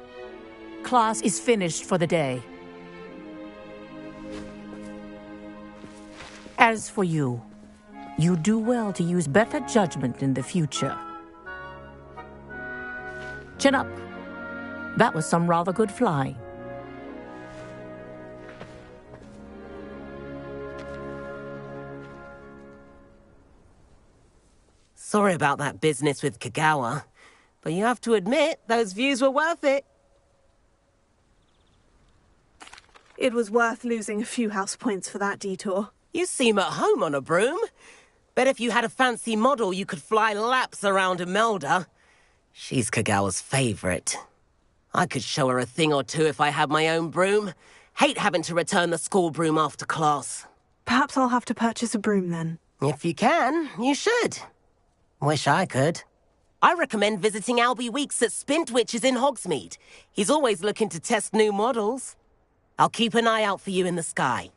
Class is finished for the day. As for you, you do well to use better judgment in the future. Chin up. That was some rather good flying. Sorry about that business with Kagawa, but you have to admit, those views were worth it. It was worth losing a few house points for that detour. You seem at home on a broom. Bet if you had a fancy model, you could fly laps around Imelda. She's Kagawa's favorite. I could show her a thing or two if I had my own broom. Hate having to return the school broom after class. Perhaps I'll have to purchase a broom then. If you can, you should. Wish I could. I recommend visiting Albie Weeks at Spintwitches in Hogsmeade. He's always looking to test new models. I'll keep an eye out for you in the sky.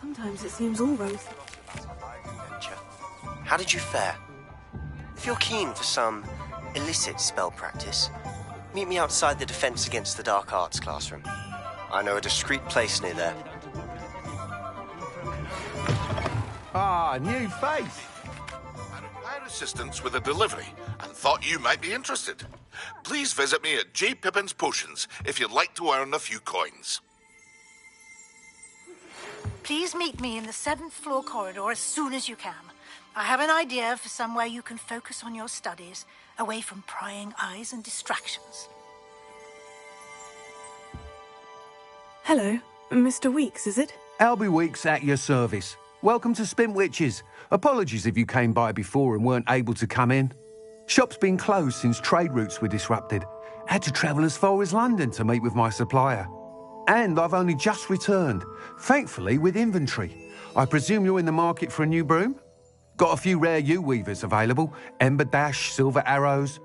Sometimes it seems all rose. How did you fare? If you're keen for some illicit spell practice, meet me outside the Defense Against the Dark Arts classroom. I know a discreet place near there. Ah, new face. I require assistance with a delivery and thought you might be interested. Please visit me at J. Pippin's Potions if you'd like to earn a few coins. Please meet me in the 7th floor corridor as soon as you can. I have an idea for somewhere you can focus on your studies, away from prying eyes and distractions. Hello, Mr. Weeks, is it? Albie Weeks at your service. Welcome to Spintwitches. Apologies if you came by before and weren't able to come in. Shop's been closed since trade routes were disrupted. Had to travel as far as London to meet with my supplier. And I've only just returned, thankfully with inventory. I presume you're in the market for a new broom? Got a few rare U-weavers available. Ember Dash, Silver Arrows.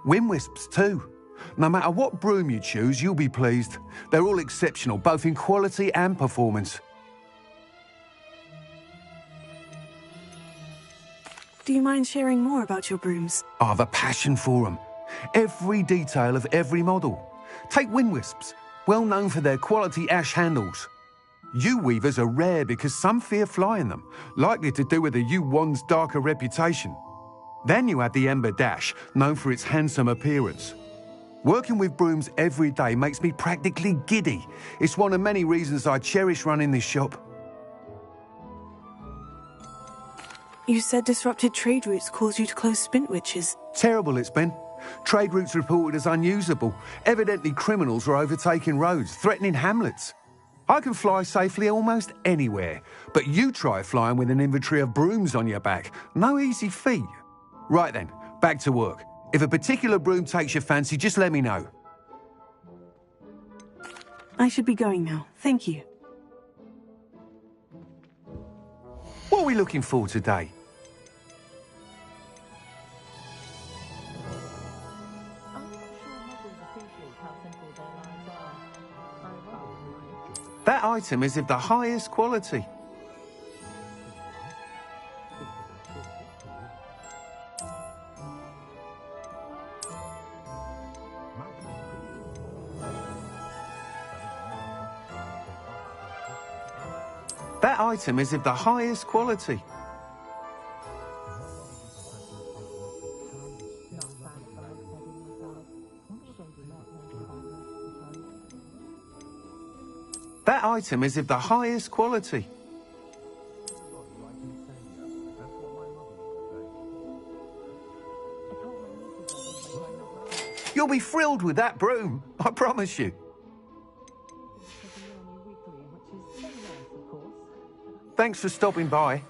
Wind Wisps too. No matter what broom you choose, you'll be pleased. They're all exceptional, both in quality and performance. Do you mind sharing more about your brooms? I've a passion for them. Every detail of every model. Take Wind Wisps, well known for their quality ash handles. U-weavers are rare because some fear flying them, likely to do with the U-wand's darker reputation. Then you have the Ember Dash, known for its handsome appearance. Working with brooms every day makes me practically giddy. It's one of many reasons I cherish running this shop. You said disrupted trade routes caused you to close Spintwitches. Terrible it's been. Trade routes reported as unusable. Evidently criminals were overtaking roads, threatening hamlets. I can fly safely almost anywhere, but you try flying with an inventory of brooms on your back. No easy feat. Right then, back to work. If a particular broom takes your fancy, just let me know. I should be going now. Thank you. What are we looking for today? That item is of the highest quality. That item is of the highest quality. That item is of the highest quality. You'll be thrilled with that broom, I promise you. Thanks for stopping by.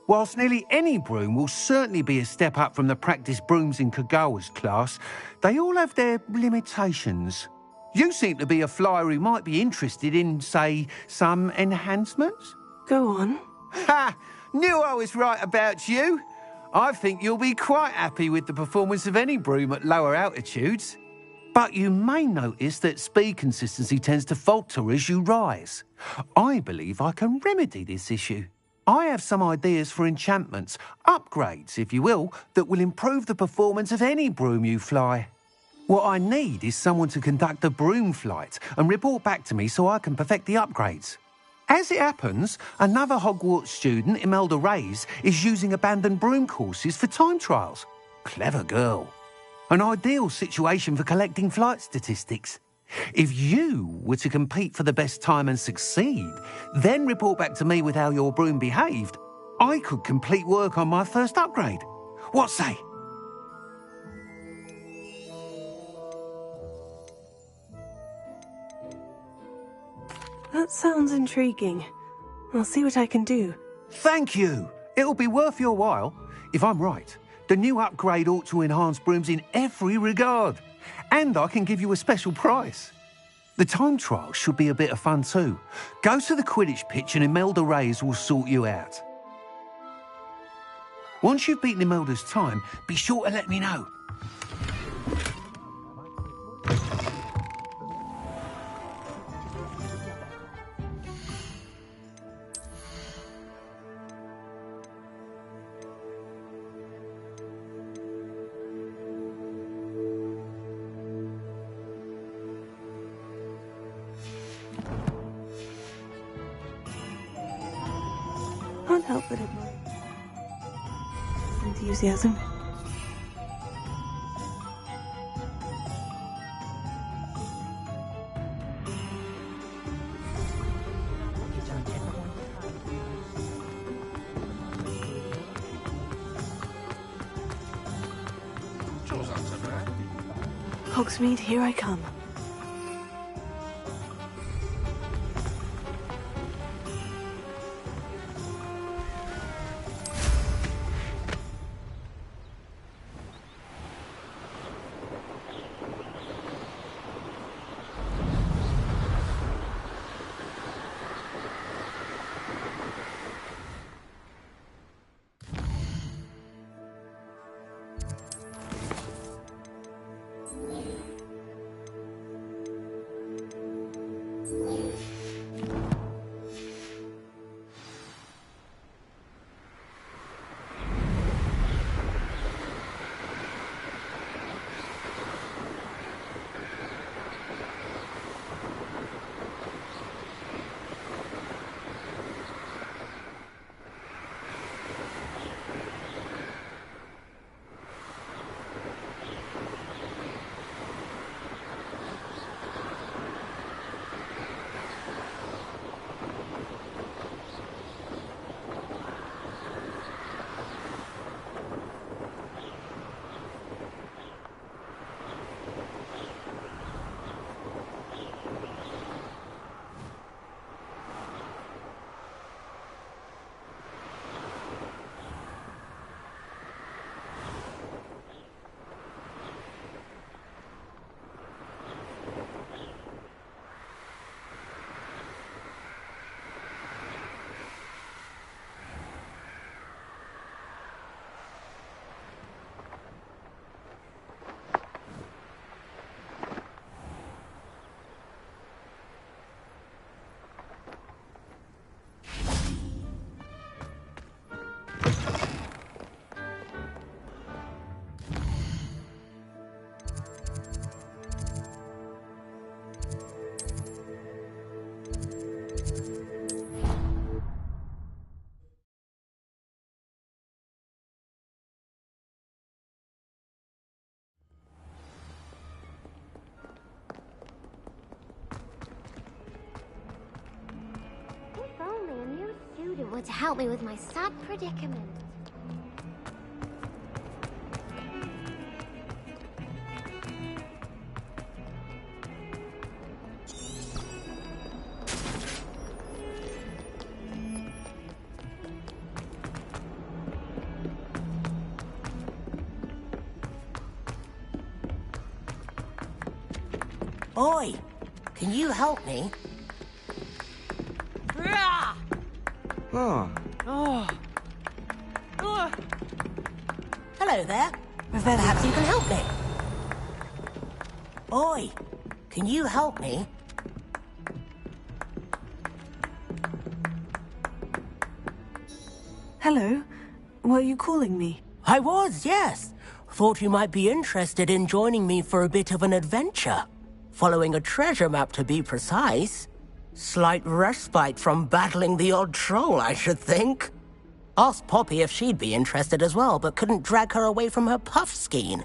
Whilst nearly any broom will certainly be a step up from the practice brooms in Kagawa's class, they all have their limitations. You seem to be a flyer who might be interested in, say, some enhancements? Go on. Ha! Knew I was right about you. I think you'll be quite happy with the performance of any broom at lower altitudes. But you may notice that speed consistency tends to falter as you rise. I believe I can remedy this issue. I have some ideas for enchantments, upgrades, if you will, that will improve the performance of any broom you fly. What I need is someone to conduct a broom flight and report back to me so I can perfect the upgrades. As it happens, another Hogwarts student, Imelda Reyes, is using abandoned broom courses for time trials. Clever girl. An ideal situation for collecting flight statistics. If you were to compete for the best time and succeed, then report back to me with how your broom behaved, I could complete work on my first upgrade. What say? That sounds intriguing. I'll see what I can do. Thank you. It'll be worth your while. If I'm right, the new upgrade ought to enhance brooms in every regard. And I can give you a special price. The time trial should be a bit of fun too. Go to the Quidditch pitch and Imelda Reyes will sort you out. Once you've beaten Imelda's time, be sure to let me know. Can't help that it might. Enthusiasm. Hogsmeade, here I come. To help me with my sad predicament. Oi! Can you help me? Oh. Oh. Hello there. Perhaps you can help me. Oi! Can you help me? Hello. Were you calling me? I was, yes. Thought you might be interested in joining me for a bit of an adventure. Following a treasure map, to be precise. Slight respite from battling the odd troll, I should think. Asked Poppy if she'd be interested as well, but couldn't drag her away from her puffskein.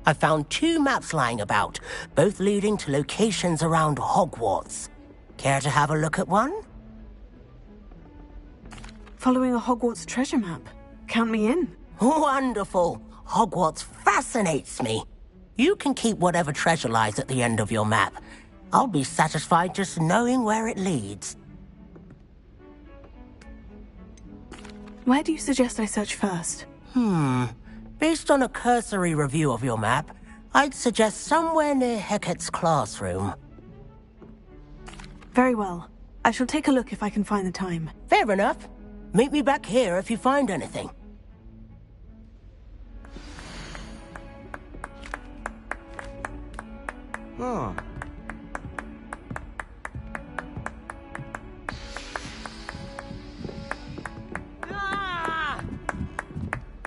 I found 2 maps lying about, both leading to locations around Hogwarts. Care to have a look at one? Following a Hogwarts treasure map. Count me in. Wonderful. Hogwarts fascinates me. You can keep whatever treasure lies at the end of your map. I'll be satisfied just knowing where it leads. Where do you suggest I search first? Based on a cursory review of your map, I'd suggest somewhere near Hecat's classroom. Very well. I shall take a look if I can find the time. Fair enough. Meet me back here if you find anything. Oh.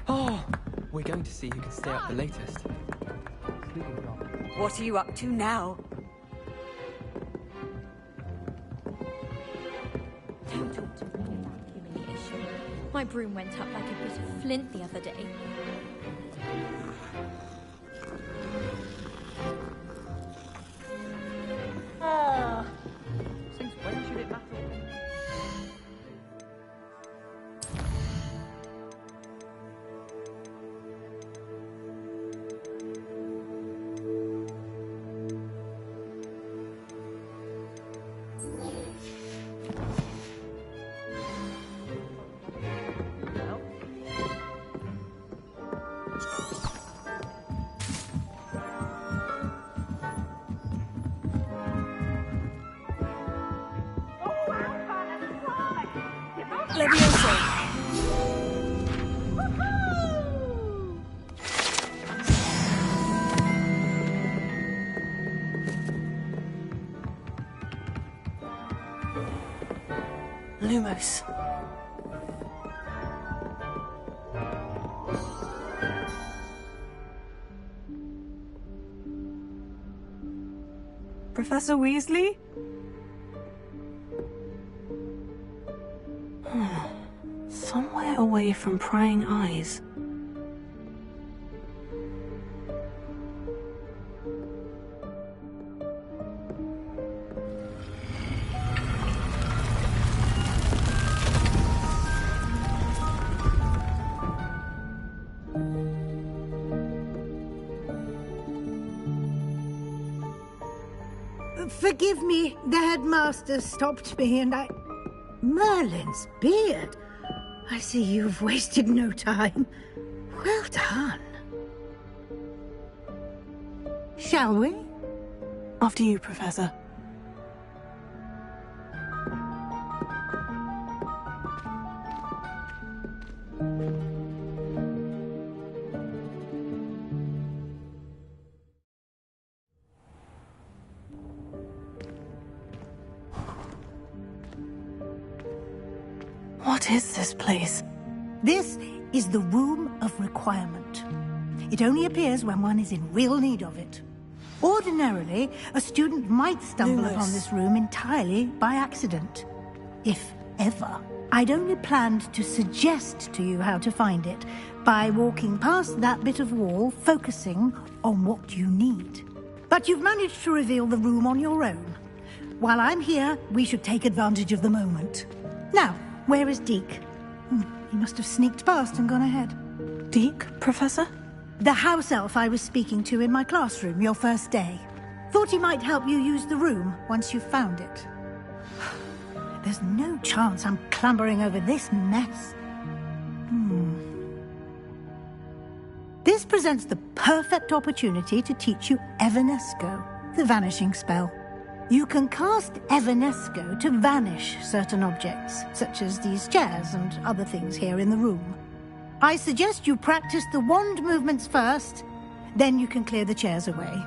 Oh, we're going to see who can stay up the latest. What are you up to now? Don't talk to me about humiliation. My broom went up like a bit of flint the other day. Since when should it matter? Lumos. Professor Weasley? Somewhere away from prying eyes. Forgive me, the headmaster stopped me and I... Merlin's beard. I see you've wasted no time. Well done. Shall we? After you, Professor. What is this place? This is the Room of Requirement. It only appears when one is in real need of it. Ordinarily, a student might stumble upon this room entirely by accident. If ever. I'd only planned to suggest to you how to find it by walking past that bit of wall, focusing on what you need. But you've managed to reveal the room on your own. While I'm here, we should take advantage of the moment. Now, where is Deke? He must have sneaked past and gone ahead. Deke, Professor? The house elf I was speaking to in my classroom your first day. Thought he might help you use the room once you've found it. There's no chance I'm clambering over this mess. This presents the perfect opportunity to teach you Evanesco, the vanishing spell. You can cast Evanesco to vanish certain objects, such as these chairs and other things here in the room. I suggest you practice the wand movements first, then you can clear the chairs away.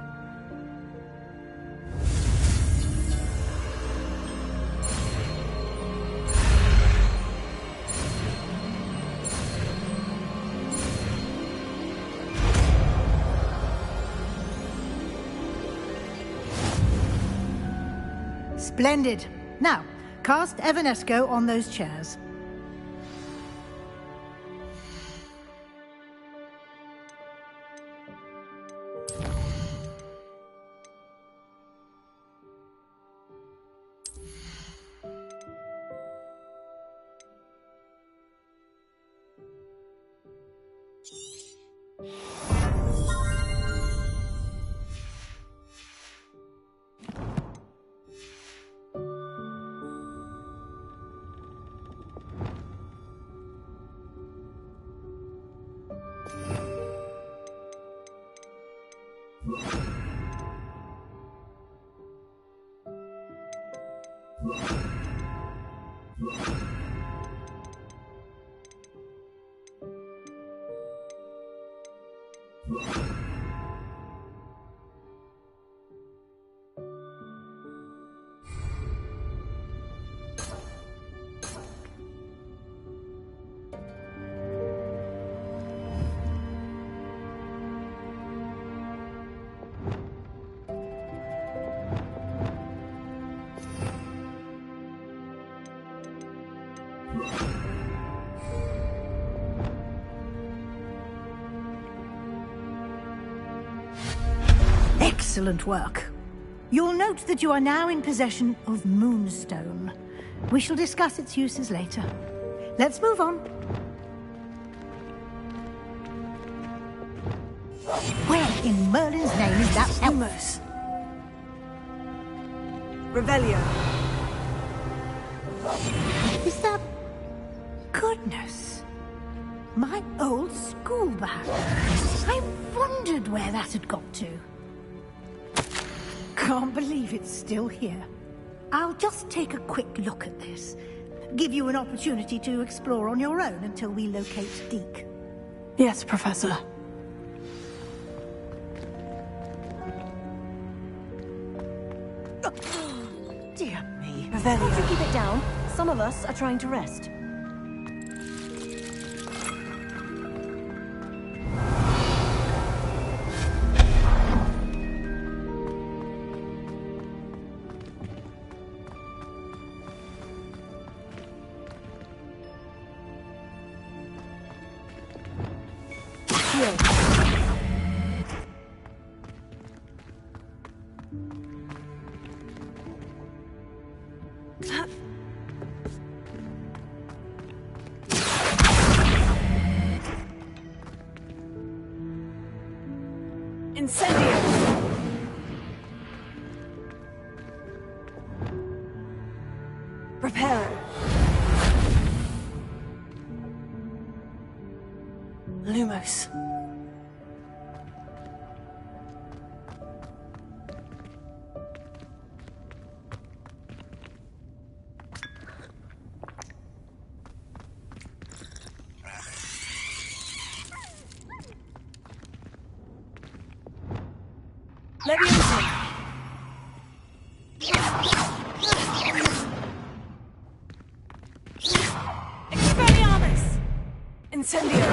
Splendid. Now, cast Evanesco on those chairs. Excellent work. You'll note that you are now in possession of Moonstone. We shall discuss its uses later. Let's move on. Where in Merlin's name is that Elmos? Revelio. Is that... Goodness. My old school bag. I wondered where that had got to. Can't believe it's still here. I'll just take a quick look at this. Give you an opportunity to explore on your own until we locate Deke. Yes, Professor. Dear me. Revelio. Can't you keep it down? Some of us are trying to rest. Incendio! Reparo. Lumos. Leviosa. Expelliarmus! Incendio!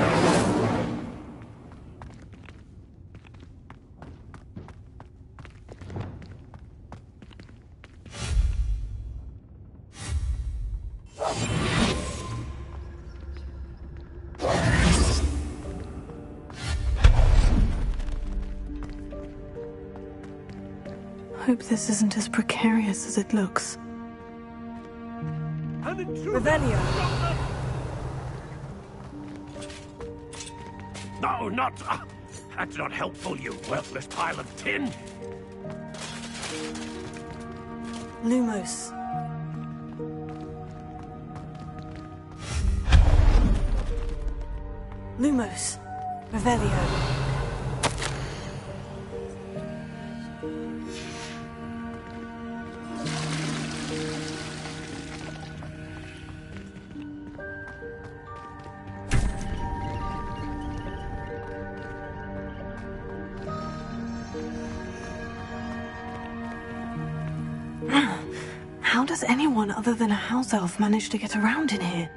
Hope this isn't as precarious as it looks. Revelio. No, not... that's not helpful, you worthless pile of tin. Lumos. Lumos. Revelio. How does anyone other than a house elf manage to get around in here?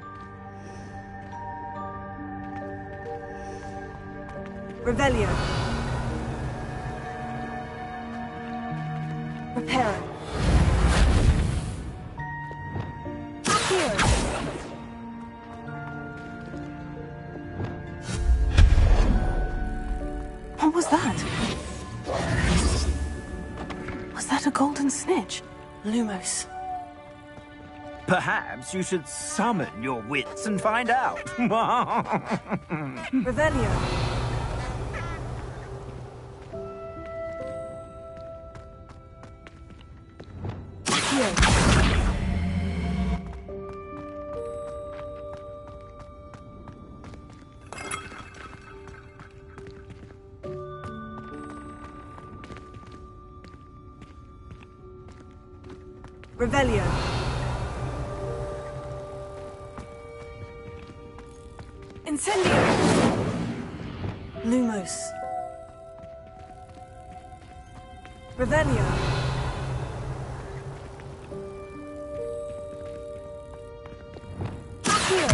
Revelio. Reparo. Accio. What was that? Was that a golden snitch? Lumos. Perhaps you should summon your wits and find out. Revelio. Revelio. Incendio! Lumos. Revelio. Accio.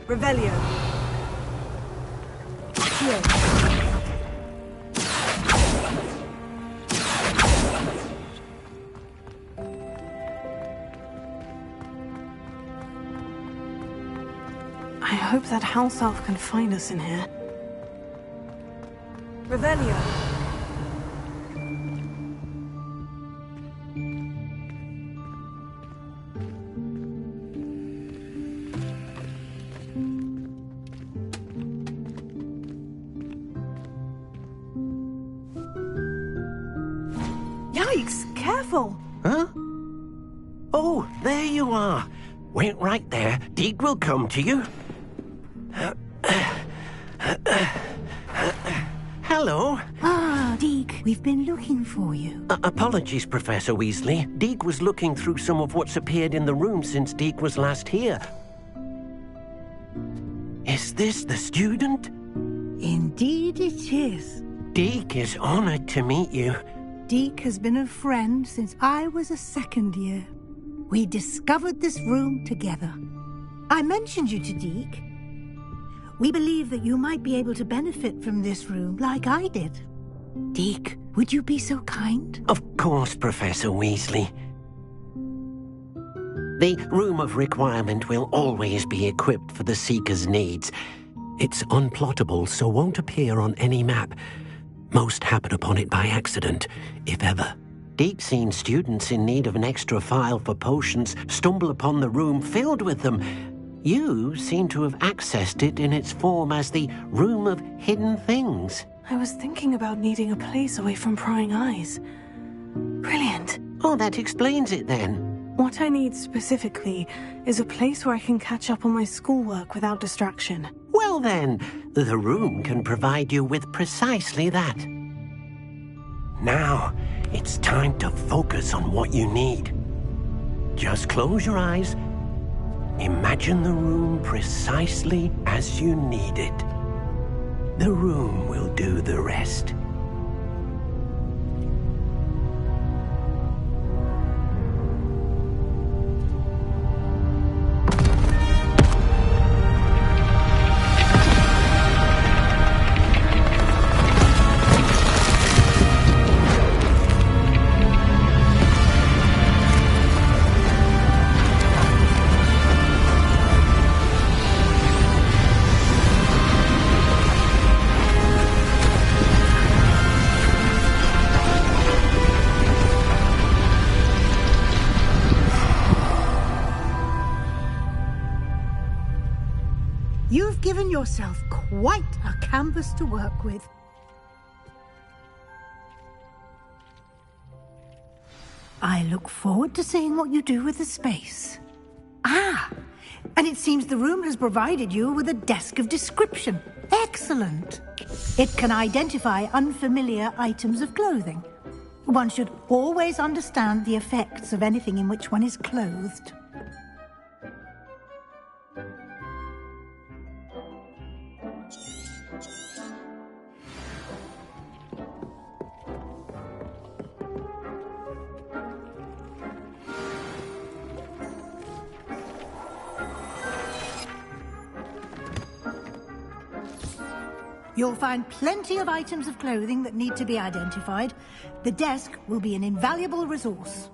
Revelio. Here. I hope that house elf can find us in here. Revelio. Yikes! Careful! Huh? Oh, there you are. Wait right there. Deke will come to you. Hello. Ah, Deke, we've been looking for you. Apologies, Professor Weasley. Deke was looking through some of what's appeared in the room since Deke was last here. Is this the student? Indeed it is. Deke is honored to meet you. Deke has been a friend since I was a second year. We discovered this room together. I mentioned you to Deke. We believe that you might be able to benefit from this room like I did. Deke, would you be so kind? Of course, Professor Weasley. The Room of Requirement will always be equipped for the Seeker's needs. It's unplottable, so won't appear on any map. Most happen upon it by accident, if ever. Deke's seen students in need of an extra file for potions stumble upon the room filled with them. You seem to have accessed it in its form as the Room of Hidden Things. I was thinking about needing a place away from prying eyes. Brilliant. Oh, that explains it then. What I need specifically is a place where I can catch up on my schoolwork without distraction. Well then, the room can provide you with precisely that. Now, it's time to focus on what you need. Just close your eyes. Imagine the room precisely as you need it. The room will do the rest. You've given yourself quite a canvas to work with. I look forward to seeing what you do with the space. Ah, and it seems the room has provided you with a desk of description. Excellent. It can identify unfamiliar items of clothing. One should always understand the effects of anything in which one is clothed. You'll find plenty of items of clothing that need to be identified. The desk will be an invaluable resource.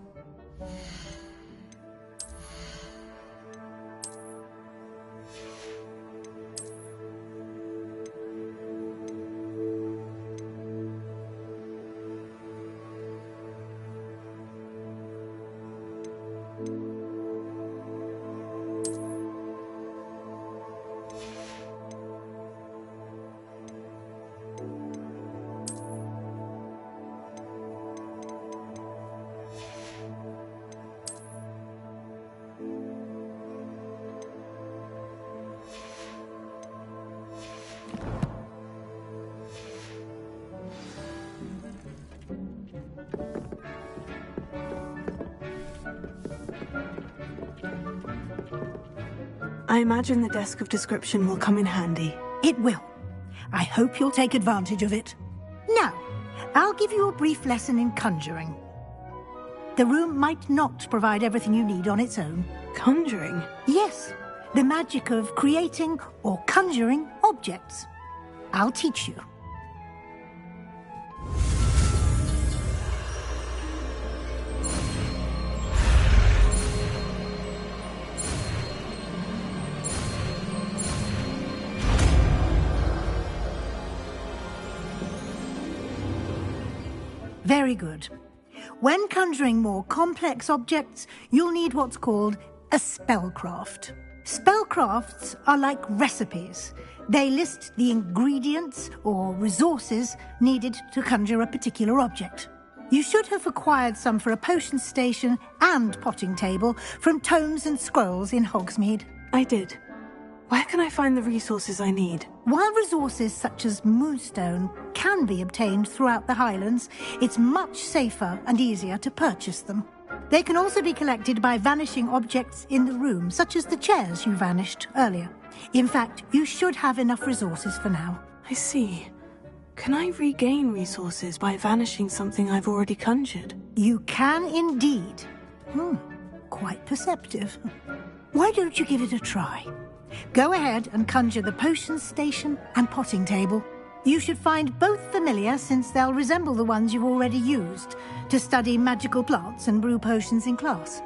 I imagine the desk of description will come in handy. It will. I hope you'll take advantage of it. Now, I'll give you a brief lesson in conjuring. The room might not provide everything you need on its own. Conjuring? Yes. The magic of creating or conjuring objects. I'll teach you. Very good. When conjuring more complex objects, you'll need what's called a spellcraft. Spellcrafts are like recipes. They list the ingredients or resources needed to conjure a particular object. You should have acquired some for a potion station and potting table from tomes and scrolls in Hogsmeade. I did. Where can I find the resources I need? While resources such as moonstone can be obtained throughout the Highlands, it's much safer and easier to purchase them. They can also be collected by vanishing objects in the room, such as the chairs you vanished earlier. In fact, you should have enough resources for now. I see. Can I regain resources by vanishing something I've already conjured? You can indeed. Quite perceptive. Why don't you give it a try? Go ahead and conjure the potion station and potting table. You should find both familiar, since they'll resemble the ones you've already used to study magical plants and brew potions in class.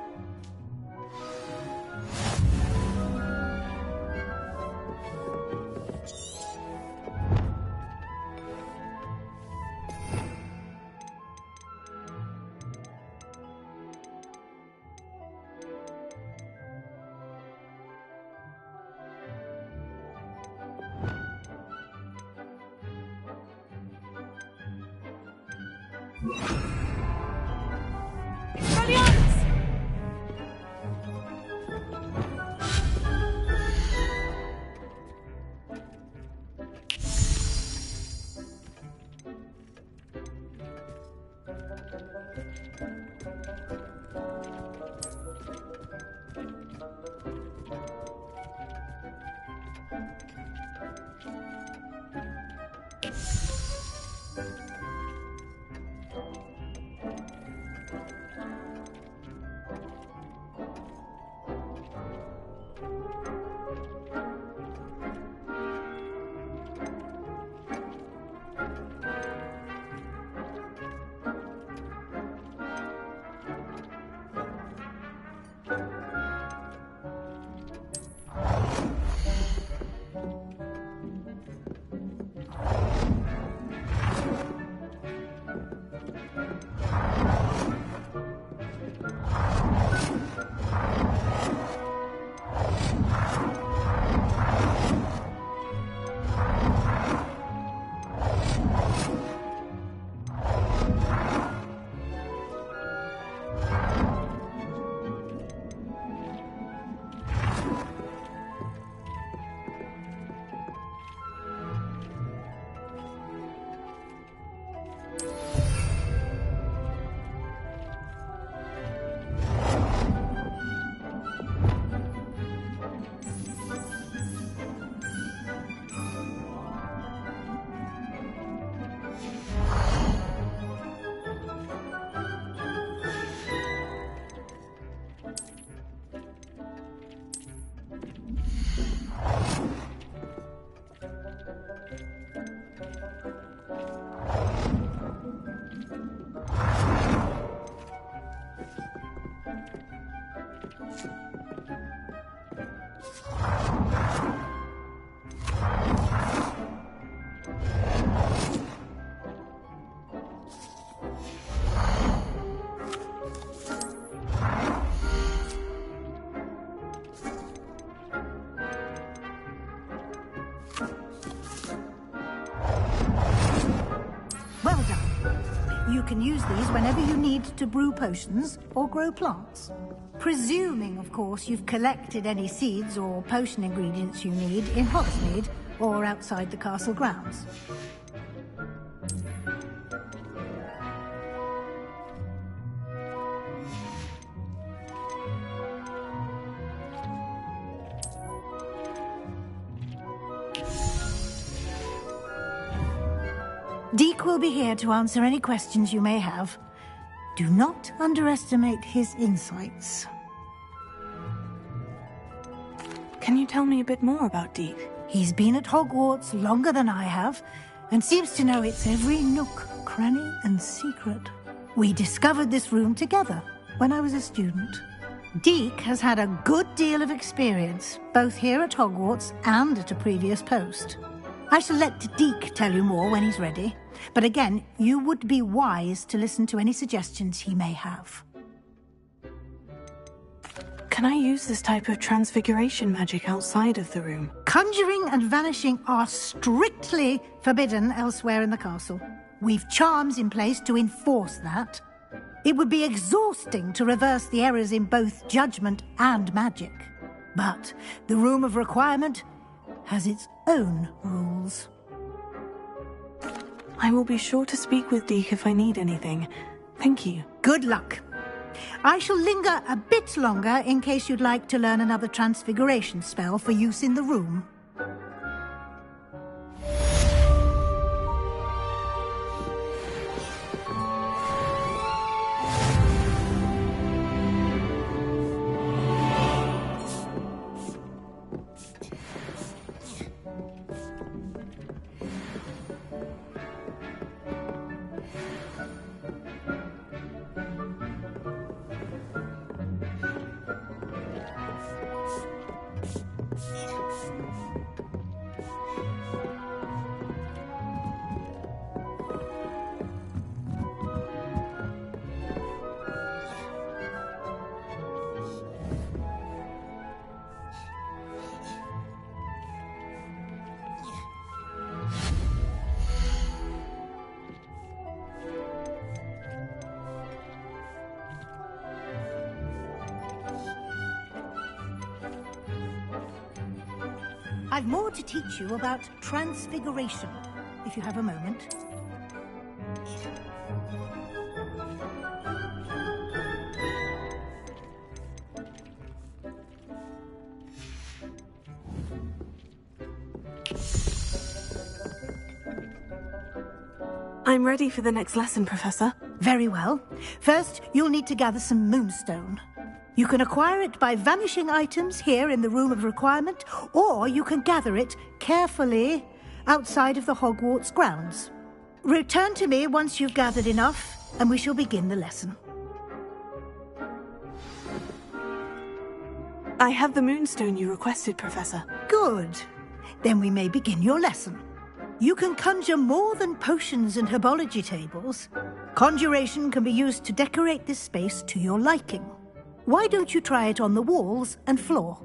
You can use these whenever you need to brew potions or grow plants. Presuming, of course, you've collected any seeds or potion ingredients you need in Hogsmeade or outside the castle grounds. Deke will be here to answer any questions you may have. Do not underestimate his insights. Can you tell me a bit more about Deke? He's been at Hogwarts longer than I have, and seems to know its every nook, cranny, and secret. We discovered this room together when I was a student. Deke has had a good deal of experience, both here at Hogwarts and at a previous post. I shall let Deke tell you more when he's ready, but again, you would be wise to listen to any suggestions he may have. Can I use this type of transfiguration magic outside of the room? Conjuring and vanishing are strictly forbidden elsewhere in the castle. We've charms in place to enforce that. It would be exhausting to reverse the errors in both judgment and magic. But the Room of Requirement has its own rules. I will be sure to speak with Deke if I need anything. Thank you. Good luck. I shall linger a bit longer in case you'd like to learn another transfiguration spell for use in the room. I've more to teach you about transfiguration, if you have a moment. I'm ready for the next lesson, Professor. Very well. First, you'll need to gather some moonstone. You can acquire it by vanishing items here in the Room of Requirement, or you can gather it carefully outside of the Hogwarts grounds. Return to me once you've gathered enough, and we shall begin the lesson. I have the moonstone you requested, Professor. Good. Then we may begin your lesson. You can conjure more than potions and herbology tables. Conjuration can be used to decorate this space to your liking. Why don't you try it on the walls and floor?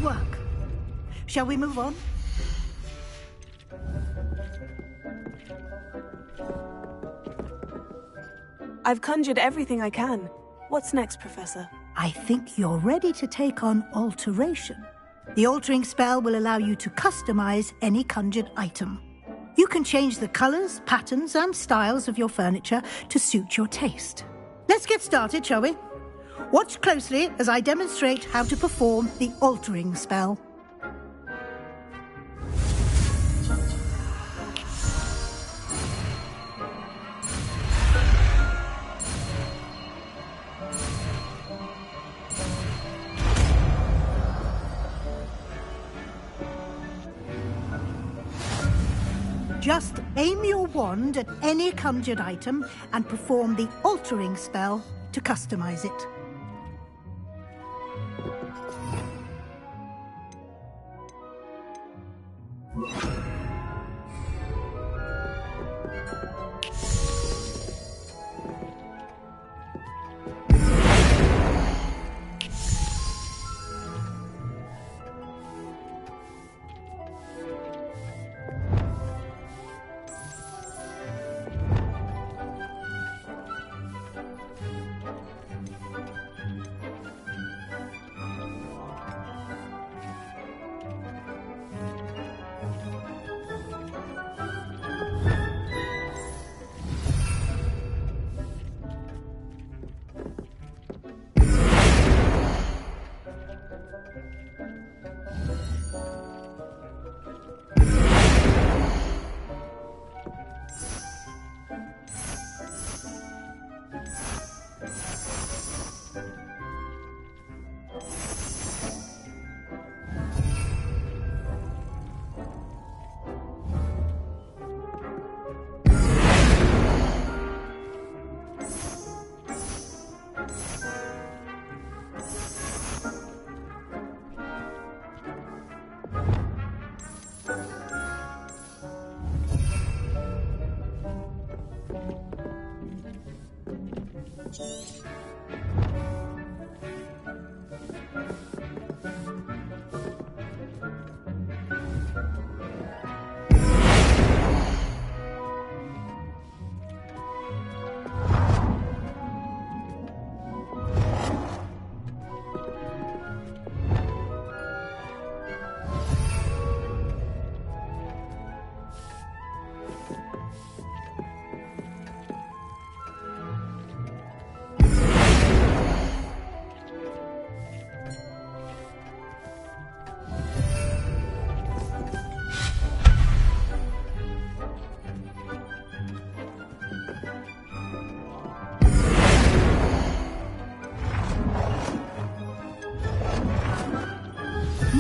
work. Shall we move on? I've conjured everything I can. What's next, Professor? I think you're ready to take on alteration. The altering spell will allow you to customize any conjured item. You can change the colors, patterns, and styles of your furniture to suit your taste. Let's get started, shall we? Watch closely as I demonstrate how to perform the altering spell. Just aim your wand at any conjured item and perform the altering spell to customize it.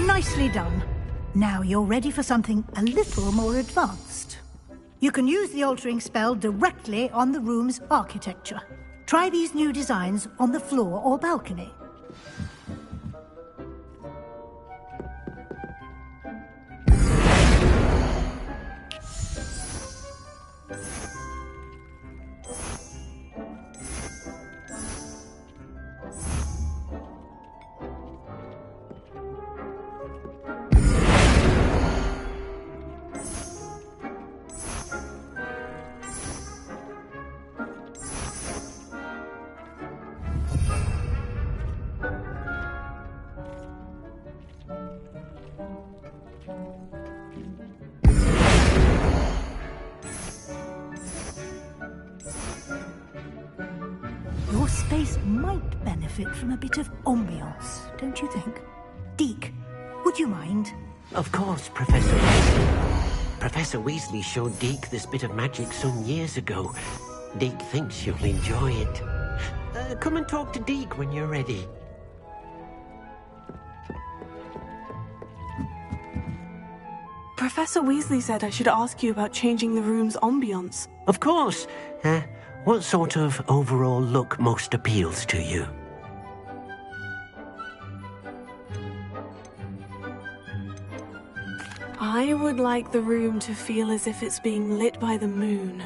Nicely done. Now you're ready for something a little more advanced. You can use the altering spell directly on the room's architecture. Try these new designs on the floor or balcony. Your space might benefit from a bit of ambiance, don't you think? Deke, would you mind? Of course, Professor Weasley. Professor Weasley showed Deke this bit of magic some years ago. Deke thinks you'll enjoy it. Come and talk to Deke when you're ready. Professor Weasley said I should ask you about changing the room's ambiance. Of course. What sort of overall look most appeals to you? I would like the room to feel as if it's being lit by the moon.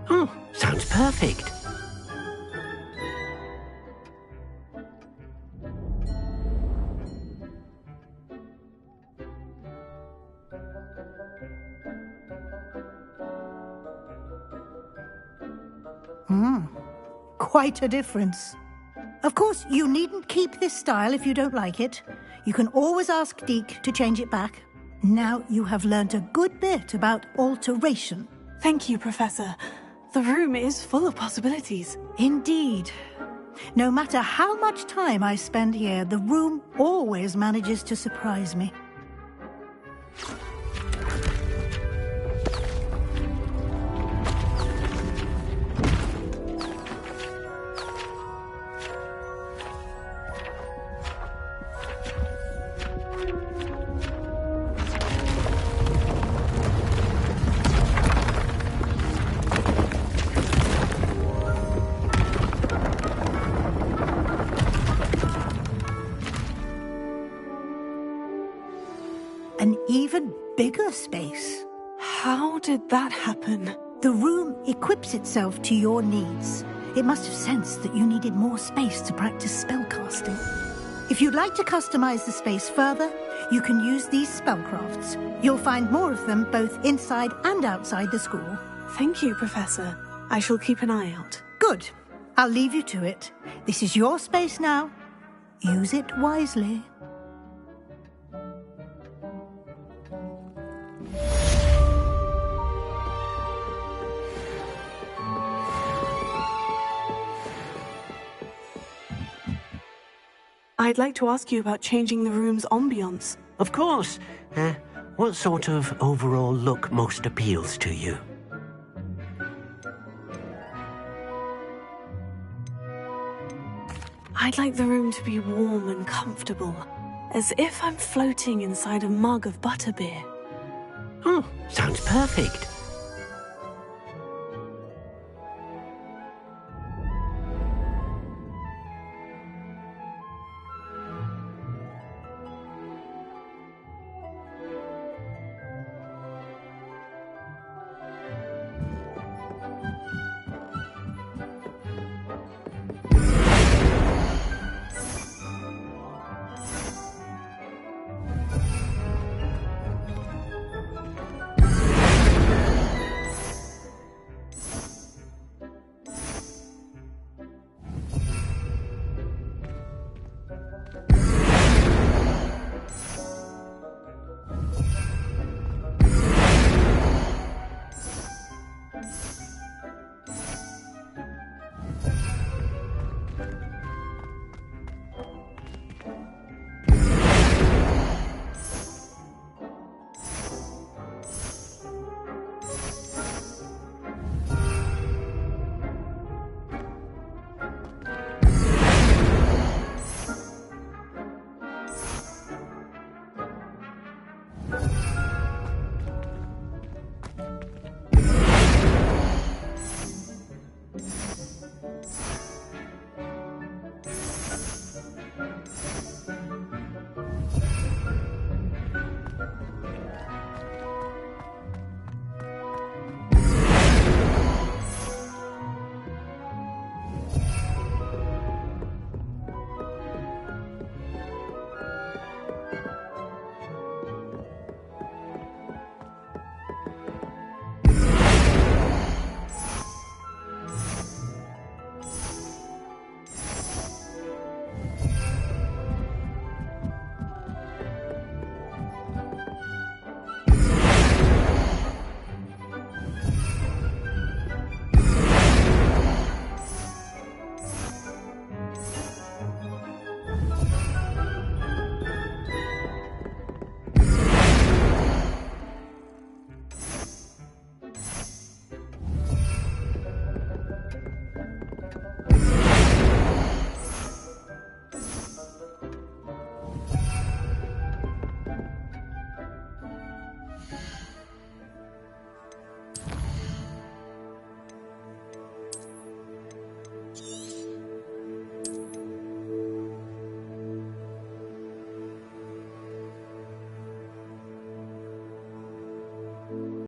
Oh, sounds perfect. Quite a difference. Of course, you needn't keep this style if you don't like it. You can always ask Deke to change it back. Now you have learnt a good bit about alteration. Thank you, Professor. The room is full of possibilities. Indeed. No matter how much time I spend here, the room always manages to surprise me. An even bigger space. How did that happen? The room equips itself to your needs. It must have sensed that you needed more space to practice spellcasting. If you'd like to customize the space further, you can use these spellcrafts. You'll find more of them both inside and outside the school. Thank you, Professor. I shall keep an eye out. Good. I'll leave you to it. This is your space now. Use it wisely. I'd like to ask you about changing the room's ambience. Of course. What sort of overall look most appeals to you? I'd like the room to be warm and comfortable, as if I'm floating inside a mug of butterbeer. Oh, sounds perfect.